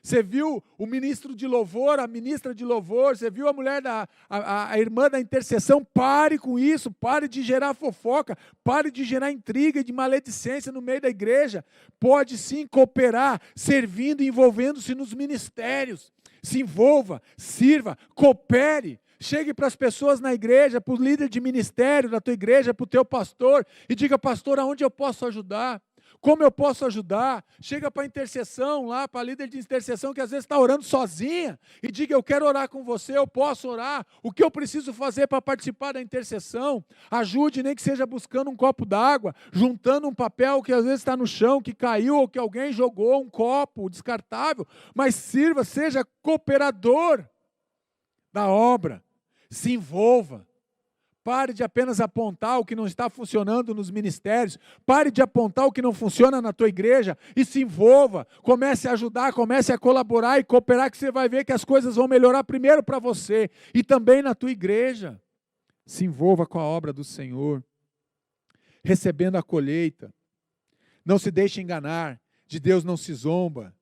você viu o ministro de louvor, a ministra de louvor, você viu a mulher, a irmã da intercessão, pare com isso, pare de gerar fofoca, pare de gerar intriga e de maledicência no meio da igreja, pode sim cooperar, servindo e envolvendo-se nos ministérios, se envolva, sirva, coopere, chegue para as pessoas na igreja, para o líder de ministério da tua igreja, para o teu pastor, e diga, pastor, aonde eu posso ajudar? Como eu posso ajudar? Chega para a intercessão lá, para a líder de intercessão que às vezes está orando sozinha e diga, eu quero orar com você, eu posso orar, o que eu preciso fazer para participar da intercessão? Ajude, nem que seja buscando um copo d'água, juntando um papel que às vezes está no chão, que caiu ou que alguém jogou, um copo descartável, mas sirva, seja cooperador da obra, se envolva. Pare de apenas apontar o que não está funcionando nos ministérios. Pare de apontar o que não funciona na tua igreja e se envolva. Comece a ajudar, comece a colaborar e cooperar, que você vai ver que as coisas vão melhorar primeiro para você e também na tua igreja. Se envolva com a obra do Senhor, recebendo a colheita. Não se deixe enganar, de Deus não se zomba.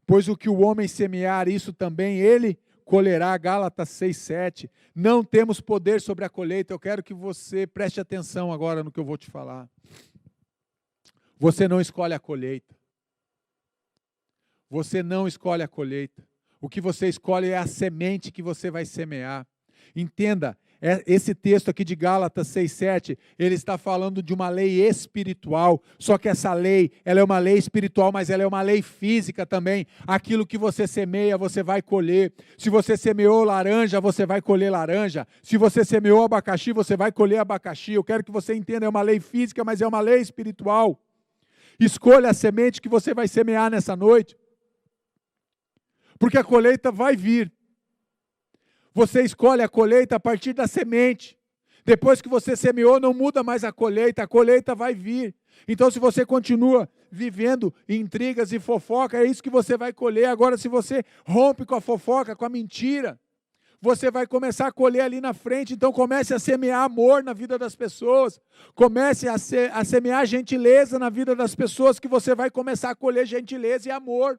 Pois o que o homem semear, isso também ele colherá, Gálatas 6:7, não temos poder sobre a colheita. Eu quero que você preste atenção agora no que eu vou te falar. Você não escolhe a colheita. Você não escolhe a colheita. O que você escolhe é a semente que você vai semear. Entenda, esse texto aqui de Gálatas 6:7, ele está falando de uma lei espiritual, só que essa lei, ela é uma lei espiritual, mas ela é uma lei física também. Aquilo que você semeia, você vai colher. Se você semeou laranja, você vai colher laranja. Se você semeou abacaxi, você vai colher abacaxi. Eu quero que você entenda, é uma lei física, mas é uma lei espiritual. Escolha a semente que você vai semear nessa noite, porque a colheita vai vir. Você escolhe a colheita a partir da semente. Depois que você semeou, não muda mais a colheita vai vir. Então, se você continua vivendo intrigas e fofoca, é isso que você vai colher. Agora, se você rompe com a fofoca, com a mentira, você vai começar a colher ali na frente. Então, comece a semear amor na vida das pessoas. Comece a semear gentileza na vida das pessoas, que você vai começar a colher gentileza e amor.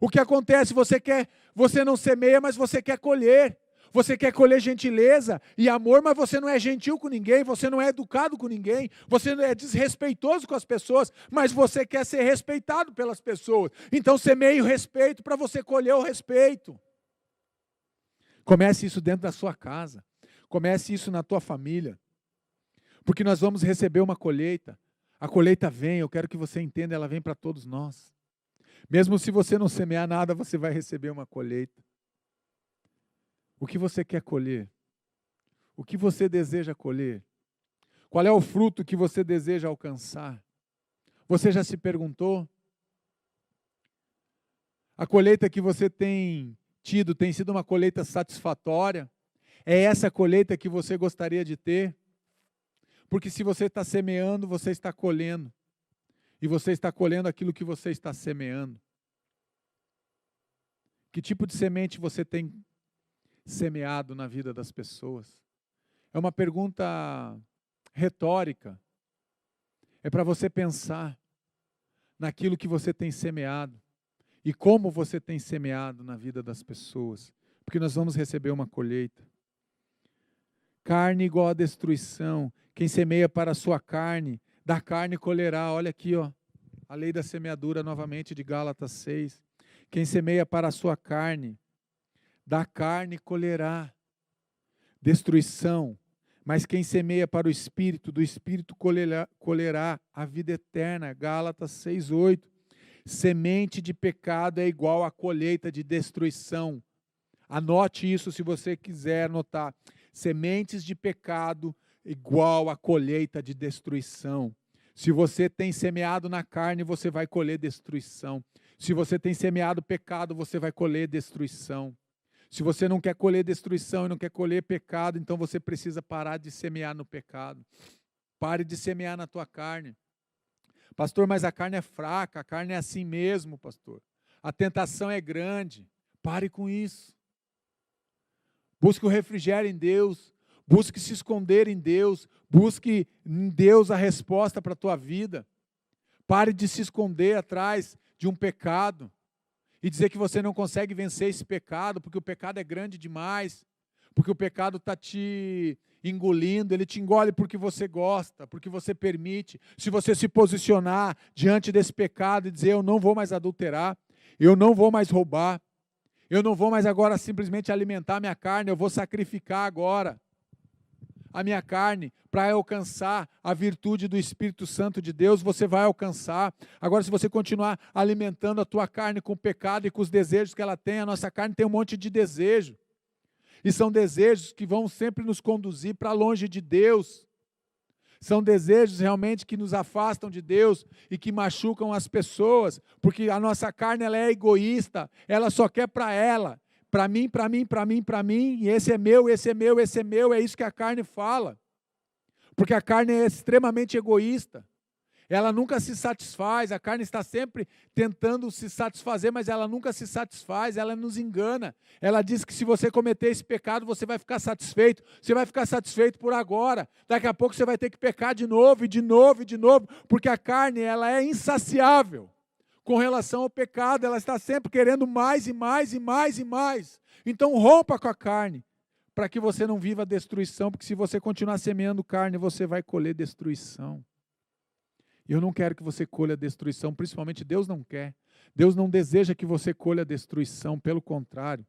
O que acontece, você não semeia, mas você quer colher. Você quer colher gentileza e amor, mas você não é gentil com ninguém, você não é educado com ninguém, você não é desrespeitoso com as pessoas, mas você quer ser respeitado pelas pessoas. Então semeie o respeito para você colher o respeito. Comece isso dentro da sua casa. Comece isso na tua família. Porque nós vamos receber uma colheita. A colheita vem, eu quero que você entenda, ela vem para todos nós. Mesmo se você não semear nada, você vai receber uma colheita. O que você quer colher? O que você deseja colher? Qual é o fruto que você deseja alcançar? Você já se perguntou? A colheita que você tem tido tem sido uma colheita satisfatória? É essa colheita que você gostaria de ter? Porque se você está semeando, você está colhendo. E você está colhendo aquilo que você está semeando. Que tipo de semente você tem semeado na vida das pessoas? É uma pergunta retórica. É para você pensar naquilo que você tem semeado e como você tem semeado na vida das pessoas, porque nós vamos receber uma colheita. Carne igual a destruição. Quem semeia para a sua carne, da carne colherá. Olha aqui, ó, a lei da semeadura novamente de Gálatas 6. Quem semeia para a sua carne, da carne colherá destruição. Mas quem semeia para o Espírito, do Espírito colherá a vida eterna. Gálatas 6:8. Semente de pecado é igual a colheita de destruição. Anote isso se você quiser anotar. Sementes de pecado igual a colheita de destruição. Se você tem semeado na carne, você vai colher destruição. Se você tem semeado pecado, você vai colher destruição. Se você não quer colher destruição e não quer colher pecado, então você precisa parar de semear no pecado. Pare de semear na tua carne. Pastor, mas a carne é fraca, a carne é assim mesmo, pastor. A tentação é grande. Pare com isso. Busque o refrigério em Deus. Busque se esconder em Deus. Busque em Deus a resposta para a tua vida. Pare de se esconder atrás de um pecado e dizer que você não consegue vencer esse pecado, porque o pecado é grande demais, porque o pecado está te engolindo, ele te engole porque você gosta, porque você permite. Se você se posicionar diante desse pecado e dizer, eu não vou mais adulterar, eu não vou mais roubar, eu não vou mais agora simplesmente alimentar minha carne, eu vou sacrificar agora a minha carne para alcançar a virtude do Espírito Santo de Deus, você vai alcançar. Agora, se você continuar alimentando a tua carne com o pecado e com os desejos que ela tem, a nossa carne tem um monte de desejo. E são desejos que vão sempre nos conduzir para longe de Deus. São desejos realmente que nos afastam de Deus e que machucam as pessoas, porque a nossa carne ela é egoísta, ela só quer para ela. Para mim, para mim, para mim, para mim, e esse é meu, esse é meu, esse é meu, é isso que a carne fala. Porque a carne é extremamente egoísta. Ela nunca se satisfaz, a carne está sempre tentando se satisfazer, mas ela nunca se satisfaz, ela nos engana. Ela diz que se você cometer esse pecado, você vai ficar satisfeito. Você vai ficar satisfeito por agora. Daqui a pouco você vai ter que pecar de novo, e de novo, e de novo, porque a carne ela é insaciável. Com relação ao pecado, ela está sempre querendo mais e mais e mais e mais. Então rompa com a carne, para que você não viva destruição, porque se você continuar semeando carne, você vai colher destruição. Eu não quero que você colha destruição, principalmente Deus não quer. Deus não deseja que você colha destruição, pelo contrário.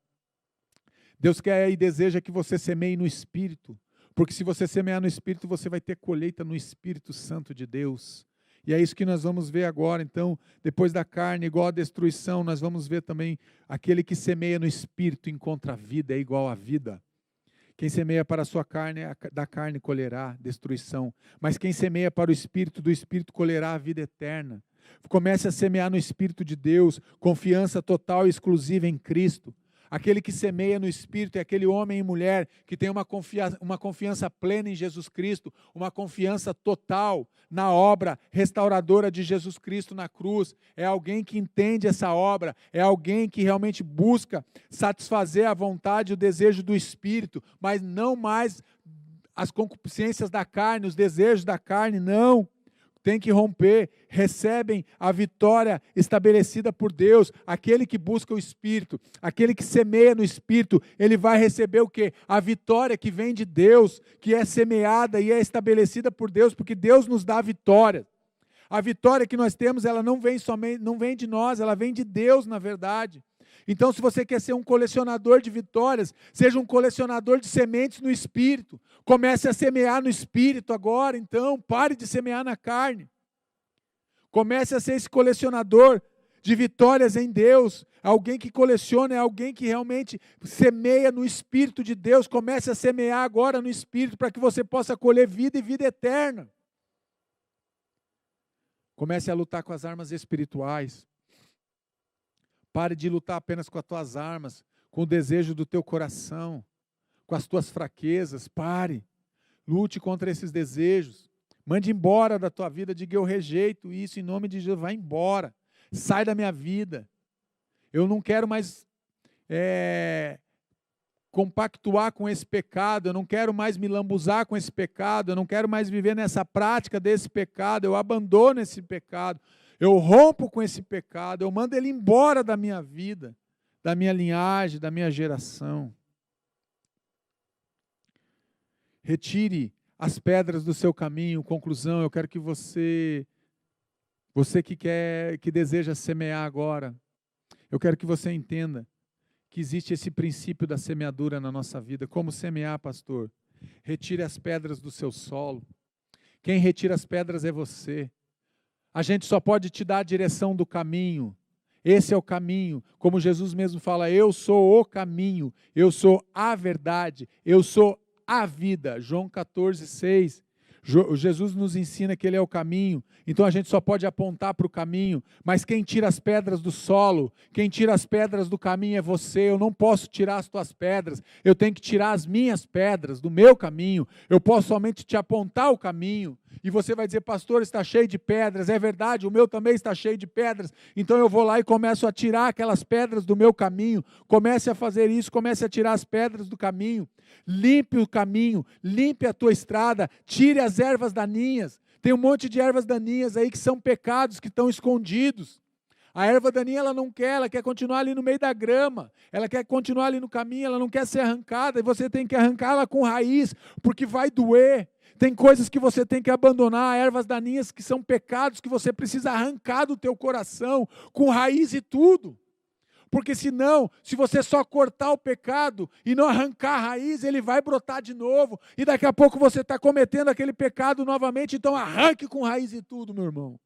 Deus quer e deseja que você semeie no Espírito, porque se você semear no Espírito, você vai ter colheita no Espírito Santo de Deus. E é isso que nós vamos ver agora, então, depois da carne igual a destruição, nós vamos ver também aquele que semeia no Espírito encontra a vida, é igual à vida. Quem semeia para a sua carne, da carne colherá destruição. Mas quem semeia para o Espírito, do Espírito colherá a vida eterna. Comece a semear no Espírito de Deus, confiança total e exclusiva em Cristo. Aquele que semeia no Espírito é aquele homem e mulher que tem uma confiança plena em Jesus Cristo, uma confiança total na obra restauradora de Jesus Cristo na cruz. É alguém que entende essa obra, é alguém que realmente busca satisfazer a vontade e o desejo do Espírito, mas não mais as concupiscências da carne, os desejos da carne, não. Tem que romper, recebem a vitória estabelecida por Deus. Aquele que busca o Espírito, aquele que semeia no Espírito, ele vai receber o quê? A vitória que vem de Deus, que é semeada e é estabelecida por Deus, porque Deus nos dá a vitória. A vitória que nós temos, ela não vem de nós, ela vem de Deus, na verdade. Então, se você quer ser um colecionador de vitórias, seja um colecionador de sementes no Espírito. Comece a semear no Espírito agora, então, pare de semear na carne. Comece a ser esse colecionador de vitórias em Deus. Alguém que coleciona é alguém que realmente semeia no Espírito de Deus. Comece a semear agora no Espírito, para que você possa colher vida e vida eterna. Comece a lutar com as armas espirituais. Pare de lutar apenas com as tuas armas, com o desejo do teu coração, com as tuas fraquezas. Pare. Lute contra esses desejos. Mande embora da tua vida. Diga, eu rejeito isso em nome de Jesus. Vai embora. Sai da minha vida. Eu não quero mais compactuar com esse pecado, eu não quero mais me lambuzar com esse pecado, eu não quero mais viver nessa prática desse pecado, eu abandono esse pecado, eu rompo com esse pecado, eu mando ele embora da minha vida, da minha linhagem, da minha geração. Retire as pedras do seu caminho. Conclusão, eu quero que você que deseja semear agora, eu quero que você entenda que existe esse princípio da semeadura na nossa vida. Como semear, pastor? Retire as pedras do seu solo. Quem retira as pedras é você. A gente só pode te dar a direção do caminho. Esse é o caminho. Como Jesus mesmo fala, eu sou o caminho, eu sou a verdade, eu sou a vida. João 14:6. Jesus nos ensina que Ele é o caminho, então a gente só pode apontar para o caminho, mas quem tira as pedras do solo, quem tira as pedras do caminho é você. Eu não posso tirar as tuas pedras, eu tenho que tirar as minhas pedras do meu caminho, eu posso somente te apontar o caminho, e você vai dizer, pastor, está cheio de pedras. É verdade, o meu também está cheio de pedras, então eu vou lá e começo a tirar aquelas pedras do meu caminho. Comece a fazer isso, comece a tirar as pedras do caminho, limpe o caminho, limpe a tua estrada, tire as ervas daninhas. Tem um monte de ervas daninhas aí que são pecados, que estão escondidos. A erva daninha ela quer continuar ali no meio da grama, ela quer continuar ali no caminho, ela não quer ser arrancada, e você tem que arrancá-la com raiz, porque vai doer. Tem coisas que você tem que abandonar, ervas daninhas que são pecados, que você precisa arrancar do teu coração, com raiz e tudo. Porque senão, se você só cortar o pecado e não arrancar a raiz, ele vai brotar de novo, e daqui a pouco você está cometendo aquele pecado novamente. Então arranque com raiz e tudo, meu irmão.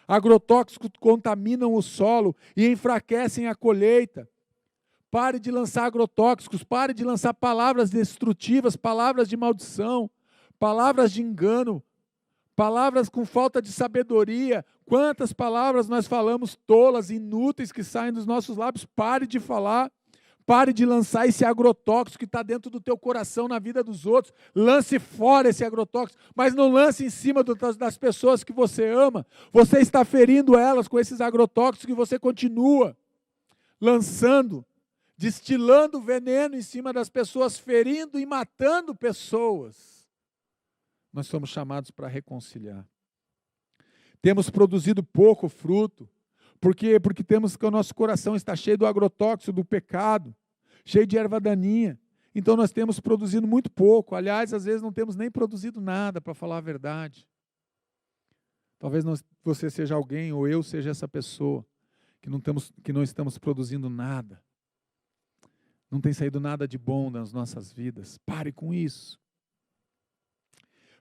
Agrotóxicos contaminam o solo e enfraquecem a colheita. Pare de lançar agrotóxicos, pare de lançar palavras destrutivas, palavras de maldição, palavras de engano, palavras com falta de sabedoria. Quantas palavras nós falamos tolas, inúteis, que saem dos nossos lábios. Pare de falar, pare de lançar esse agrotóxico que está dentro do teu coração na vida dos outros. Lance fora esse agrotóxico, mas não lance em cima das pessoas que você ama. Você está ferindo elas com esses agrotóxicos e você continua lançando, destilando veneno em cima das pessoas, ferindo e matando pessoas. Nós somos chamados para reconciliar. Temos produzido pouco fruto. Por quê? Porque o nosso coração está cheio do agrotóxico, do pecado, cheio de erva daninha. Então nós temos produzido muito pouco. Aliás, às vezes não temos nem produzido nada, para falar a verdade. Talvez você seja alguém, ou eu seja essa pessoa, que não estamos produzindo nada. Não tem saído nada de bom nas nossas vidas. Pare com isso.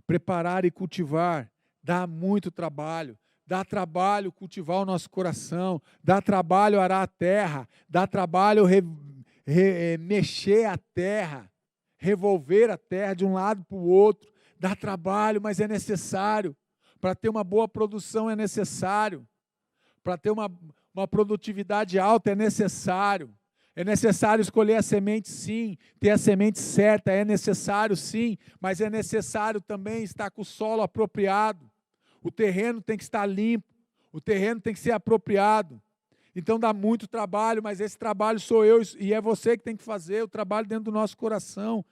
Preparar e cultivar dá muito trabalho. Dá trabalho cultivar o nosso coração, dá trabalho arar a terra, dá trabalho mexer a terra, revolver a terra de um lado para o outro. Dá trabalho, mas é necessário. Para ter uma boa produção é necessário. Para ter uma produtividade alta é necessário. É necessário escolher a semente, sim, ter a semente certa, é necessário, sim, mas é necessário também estar com o solo apropriado. O terreno tem que estar limpo, o terreno tem que ser apropriado. Então dá muito trabalho, mas esse trabalho sou eu e é você que tem que fazer, o trabalho dentro do nosso coração.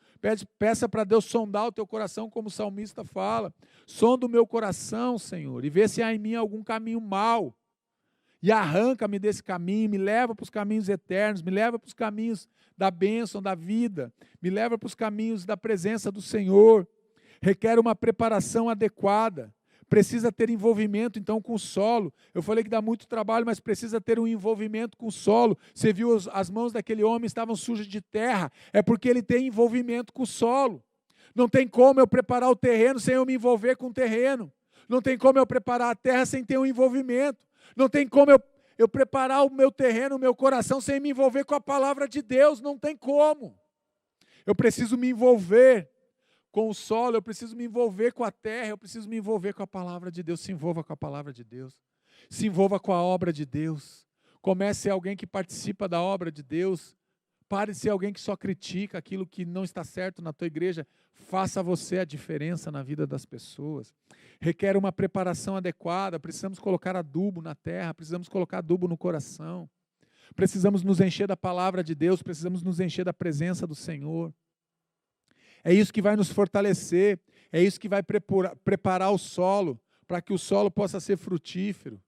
Peça para Deus sondar o teu coração, como o salmista fala. Sonda o meu coração, Senhor, e vê se há em mim algum caminho mau. E arranca-me desse caminho, me leva para os caminhos eternos, me leva para os caminhos da bênção, da vida, me leva para os caminhos da presença do Senhor. Requer uma preparação adequada, precisa ter envolvimento então com o solo. Eu falei que dá muito trabalho, mas precisa ter um envolvimento com o solo. Você viu as mãos daquele homem estavam sujas de terra, é porque ele tem envolvimento com o solo. Não tem como eu preparar o terreno sem eu me envolver com o terreno. Não tem como eu preparar a terra sem ter um envolvimento. Não tem como eu preparar o meu terreno, o meu coração, sem me envolver com a palavra de Deus. Não tem como. Eu preciso me envolver com o solo, eu preciso me envolver com a terra, eu preciso me envolver com a palavra de Deus. Se envolva com a palavra de Deus. Se envolva com a obra de Deus. Comece a ser alguém que participa da obra de Deus. Pare de ser alguém que só critica aquilo que não está certo na tua igreja. Faça você a diferença na vida das pessoas. Requer uma preparação adequada. Precisamos colocar adubo na terra, precisamos colocar adubo no coração. Precisamos nos encher da palavra de Deus, precisamos nos encher da presença do Senhor. É isso que vai nos fortalecer, é isso que vai preparar o solo, para que o solo possa ser frutífero.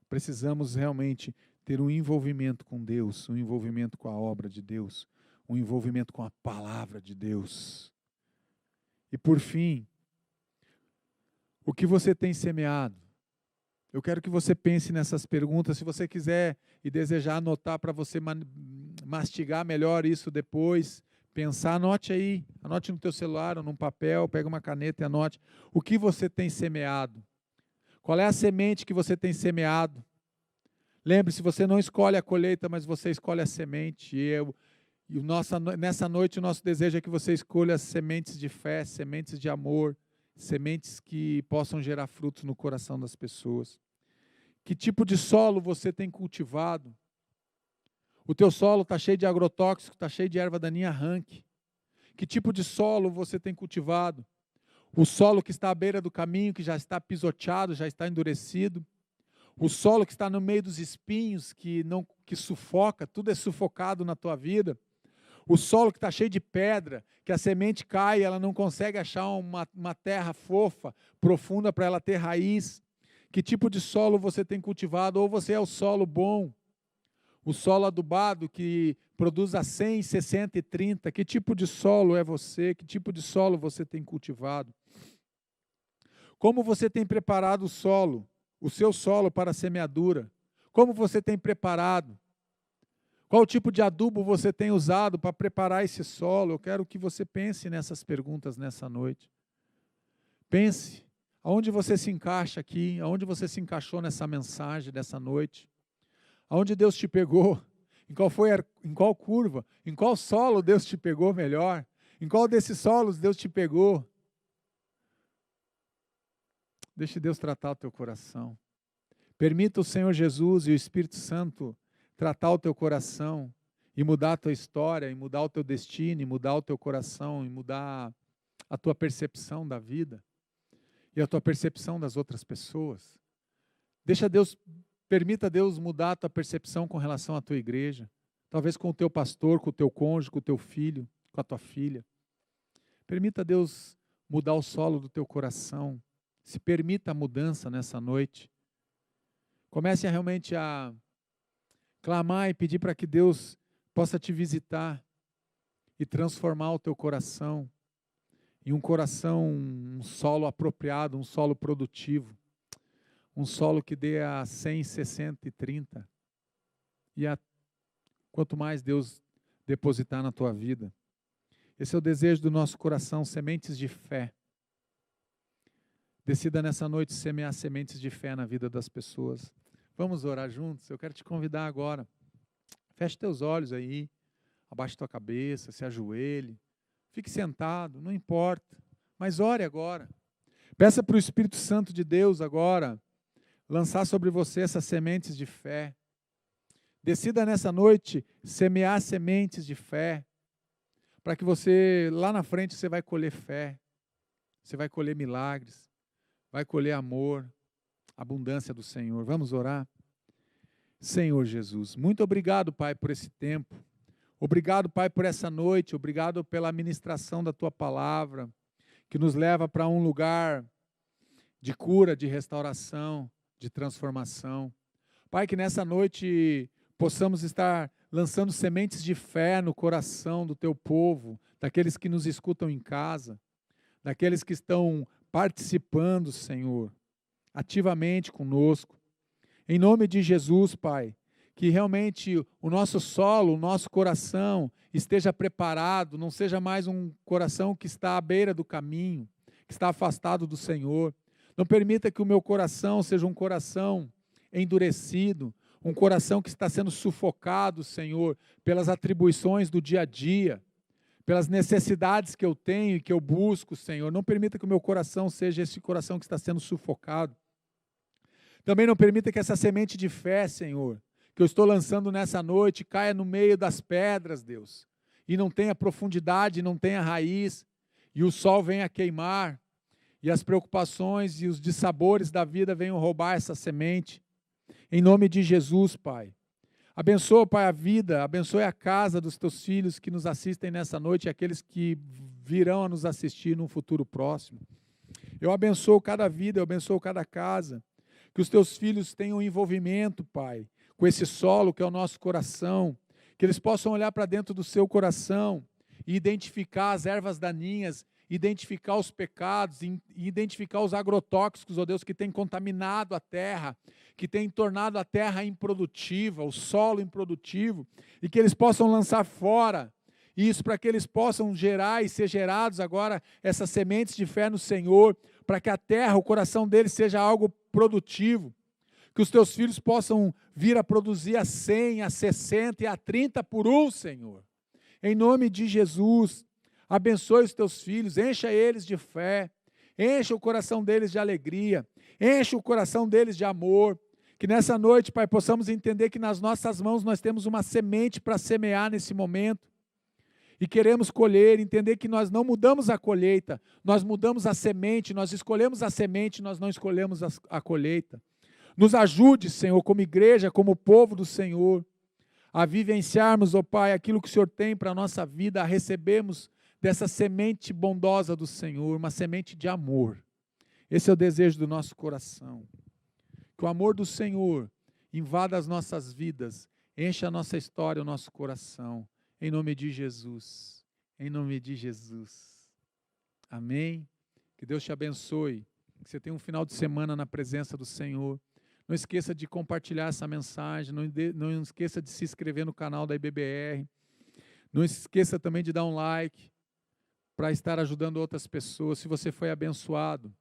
Precisamos realmente ter um envolvimento com Deus, um envolvimento com a obra de Deus, um envolvimento com a palavra de Deus. E por fim, o que você tem semeado? Eu quero que você pense nessas perguntas. Se você quiser e desejar anotar para você mastigar melhor isso depois, pensar, anote aí, anote no teu celular ou num papel, pega uma caneta e anote. O que você tem semeado? Qual é a semente que você tem semeado? Lembre-se, você não escolhe a colheita, mas você escolhe a semente. Nessa noite o nosso desejo é que você escolha as sementes de fé, sementes de amor, sementes que possam gerar frutos no coração das pessoas. Que tipo de solo você tem cultivado? O teu solo está cheio de agrotóxico, está cheio de erva daninha, arranque. Que tipo de solo você tem cultivado? O solo que está à beira do caminho, que já está pisoteado, já está endurecido. O solo que está no meio dos espinhos, que sufoca, tudo é sufocado na tua vida. O solo que está cheio de pedra, que a semente cai e ela não consegue achar uma terra fofa, profunda para ela ter raiz. Que tipo de solo você tem cultivado? Ou você é o solo bom, o solo adubado que produz a 100, 60 e 30. Que tipo de solo é você? Que tipo de solo você tem cultivado? Como você tem preparado o seu solo para a semeadura? Como você tem preparado? Qual tipo de adubo você tem usado para preparar esse solo? Eu quero que você pense nessas perguntas nessa noite. Pense, aonde você se encaixa aqui, aonde você se encaixou nessa mensagem dessa noite? Aonde Deus te pegou? Em qual curva? Em qual solo Deus te pegou melhor? Em qual desses solos Deus te pegou? Deixe Deus tratar o teu coração. Permita o Senhor Jesus e o Espírito Santo tratar o teu coração e mudar a tua história, e mudar o teu destino, e mudar o teu coração, e mudar a tua percepção da vida e a tua percepção das outras pessoas. Permita Deus mudar a tua percepção com relação à tua igreja, talvez com o teu pastor, com o teu cônjuge, com o teu filho, com a tua filha. Permita Deus mudar o solo do teu coração. Se permita a mudança nessa noite. Comece realmente a clamar e pedir para que Deus possa te visitar e transformar o teu coração em um coração, um solo apropriado, um solo produtivo, um solo que dê a 100, 60 e 30. Quanto mais Deus depositar na tua vida. Esse é o desejo do nosso coração, sementes de fé. Decida nessa noite semear sementes de fé na vida das pessoas. Vamos orar juntos? Eu quero te convidar agora. Feche teus olhos aí, abaixe tua cabeça, se ajoelhe. Fique sentado, não importa. Mas ore agora. Peça para o Espírito Santo de Deus agora lançar sobre você essas sementes de fé. Decida nessa noite semear sementes de fé, para que você, lá na frente, você vai colher fé, você vai colher milagres, vai colher amor, abundância do Senhor. Vamos orar? Senhor Jesus, muito obrigado, Pai, por esse tempo. Obrigado, Pai, por essa noite. Obrigado pela ministração da Tua palavra, que nos leva para um lugar de cura, de restauração, de transformação. Pai, que nessa noite possamos estar lançando sementes de fé no coração do Teu povo, daqueles que nos escutam em casa, daqueles que estão participando, Senhor, ativamente conosco. Em nome de Jesus, Pai, que realmente o nosso solo, o nosso coração esteja preparado, não seja mais um coração que está à beira do caminho, que está afastado do Senhor. Não permita que o meu coração seja um coração endurecido, um coração que está sendo sufocado, Senhor, pelas atribuições do dia a dia, pelas necessidades que eu tenho e que eu busco, Senhor. Não permita que o meu coração seja esse coração que está sendo sufocado. Também não permita que essa semente de fé, Senhor, que eu estou lançando nessa noite, caia no meio das pedras, Deus, e não tenha profundidade, não tenha raiz, e o sol venha queimar, e as preocupações e os dissabores da vida venham roubar essa semente. Em nome de Jesus, Pai, Abençoa, Pai, a vida, abençoe a casa dos teus filhos que nos assistem nessa noite e aqueles que virão a nos assistir num futuro próximo. Eu abençoo cada vida, eu abençoo cada casa. Que os teus filhos tenham envolvimento, Pai, com esse solo que é o nosso coração. Que eles possam olhar para dentro do seu coração e identificar as ervas daninhas, identificar os pecados, identificar os agrotóxicos, ó Deus, que têm contaminado a terra, que têm tornado a terra improdutiva, o solo improdutivo, e que eles possam lançar fora isso para que eles possam gerar e ser gerados agora essas sementes de fé no Senhor, para que a terra, o coração deles seja algo produtivo, que os teus filhos possam vir a produzir a 100, a 60 e a 30 por um, Senhor. Em nome de Jesus, abençoe os teus filhos, encha eles de fé, encha o coração deles de alegria, encha o coração deles de amor, que nessa noite, Pai, possamos entender que nas nossas mãos nós temos uma semente para semear nesse momento, e queremos colher, entender que nós não mudamos a colheita, nós mudamos a semente, nós escolhemos a semente, nós não escolhemos a colheita. Nos ajude, Senhor, como igreja, como povo do Senhor, a vivenciarmos, ó Pai, aquilo que o Senhor tem para a nossa vida, a recebermos dessa semente bondosa do Senhor, uma semente de amor. Esse é o desejo do nosso coração. Que o amor do Senhor invada as nossas vidas, encha a nossa história, o nosso coração. Em nome de Jesus. Em nome de Jesus. Amém. Que Deus te abençoe. Que você tenha um final de semana na presença do Senhor. Não esqueça de compartilhar essa mensagem. Não esqueça de se inscrever no canal da IBBR. Não esqueça também de dar um like para estar ajudando outras pessoas. Se você foi abençoado,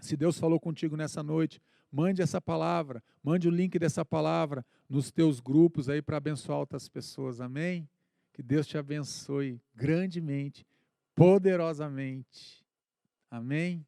se Deus falou contigo nessa noite, mande essa palavra, mande o link dessa palavra nos teus grupos aí para abençoar outras pessoas. Amém? Que Deus te abençoe grandemente, poderosamente. Amém?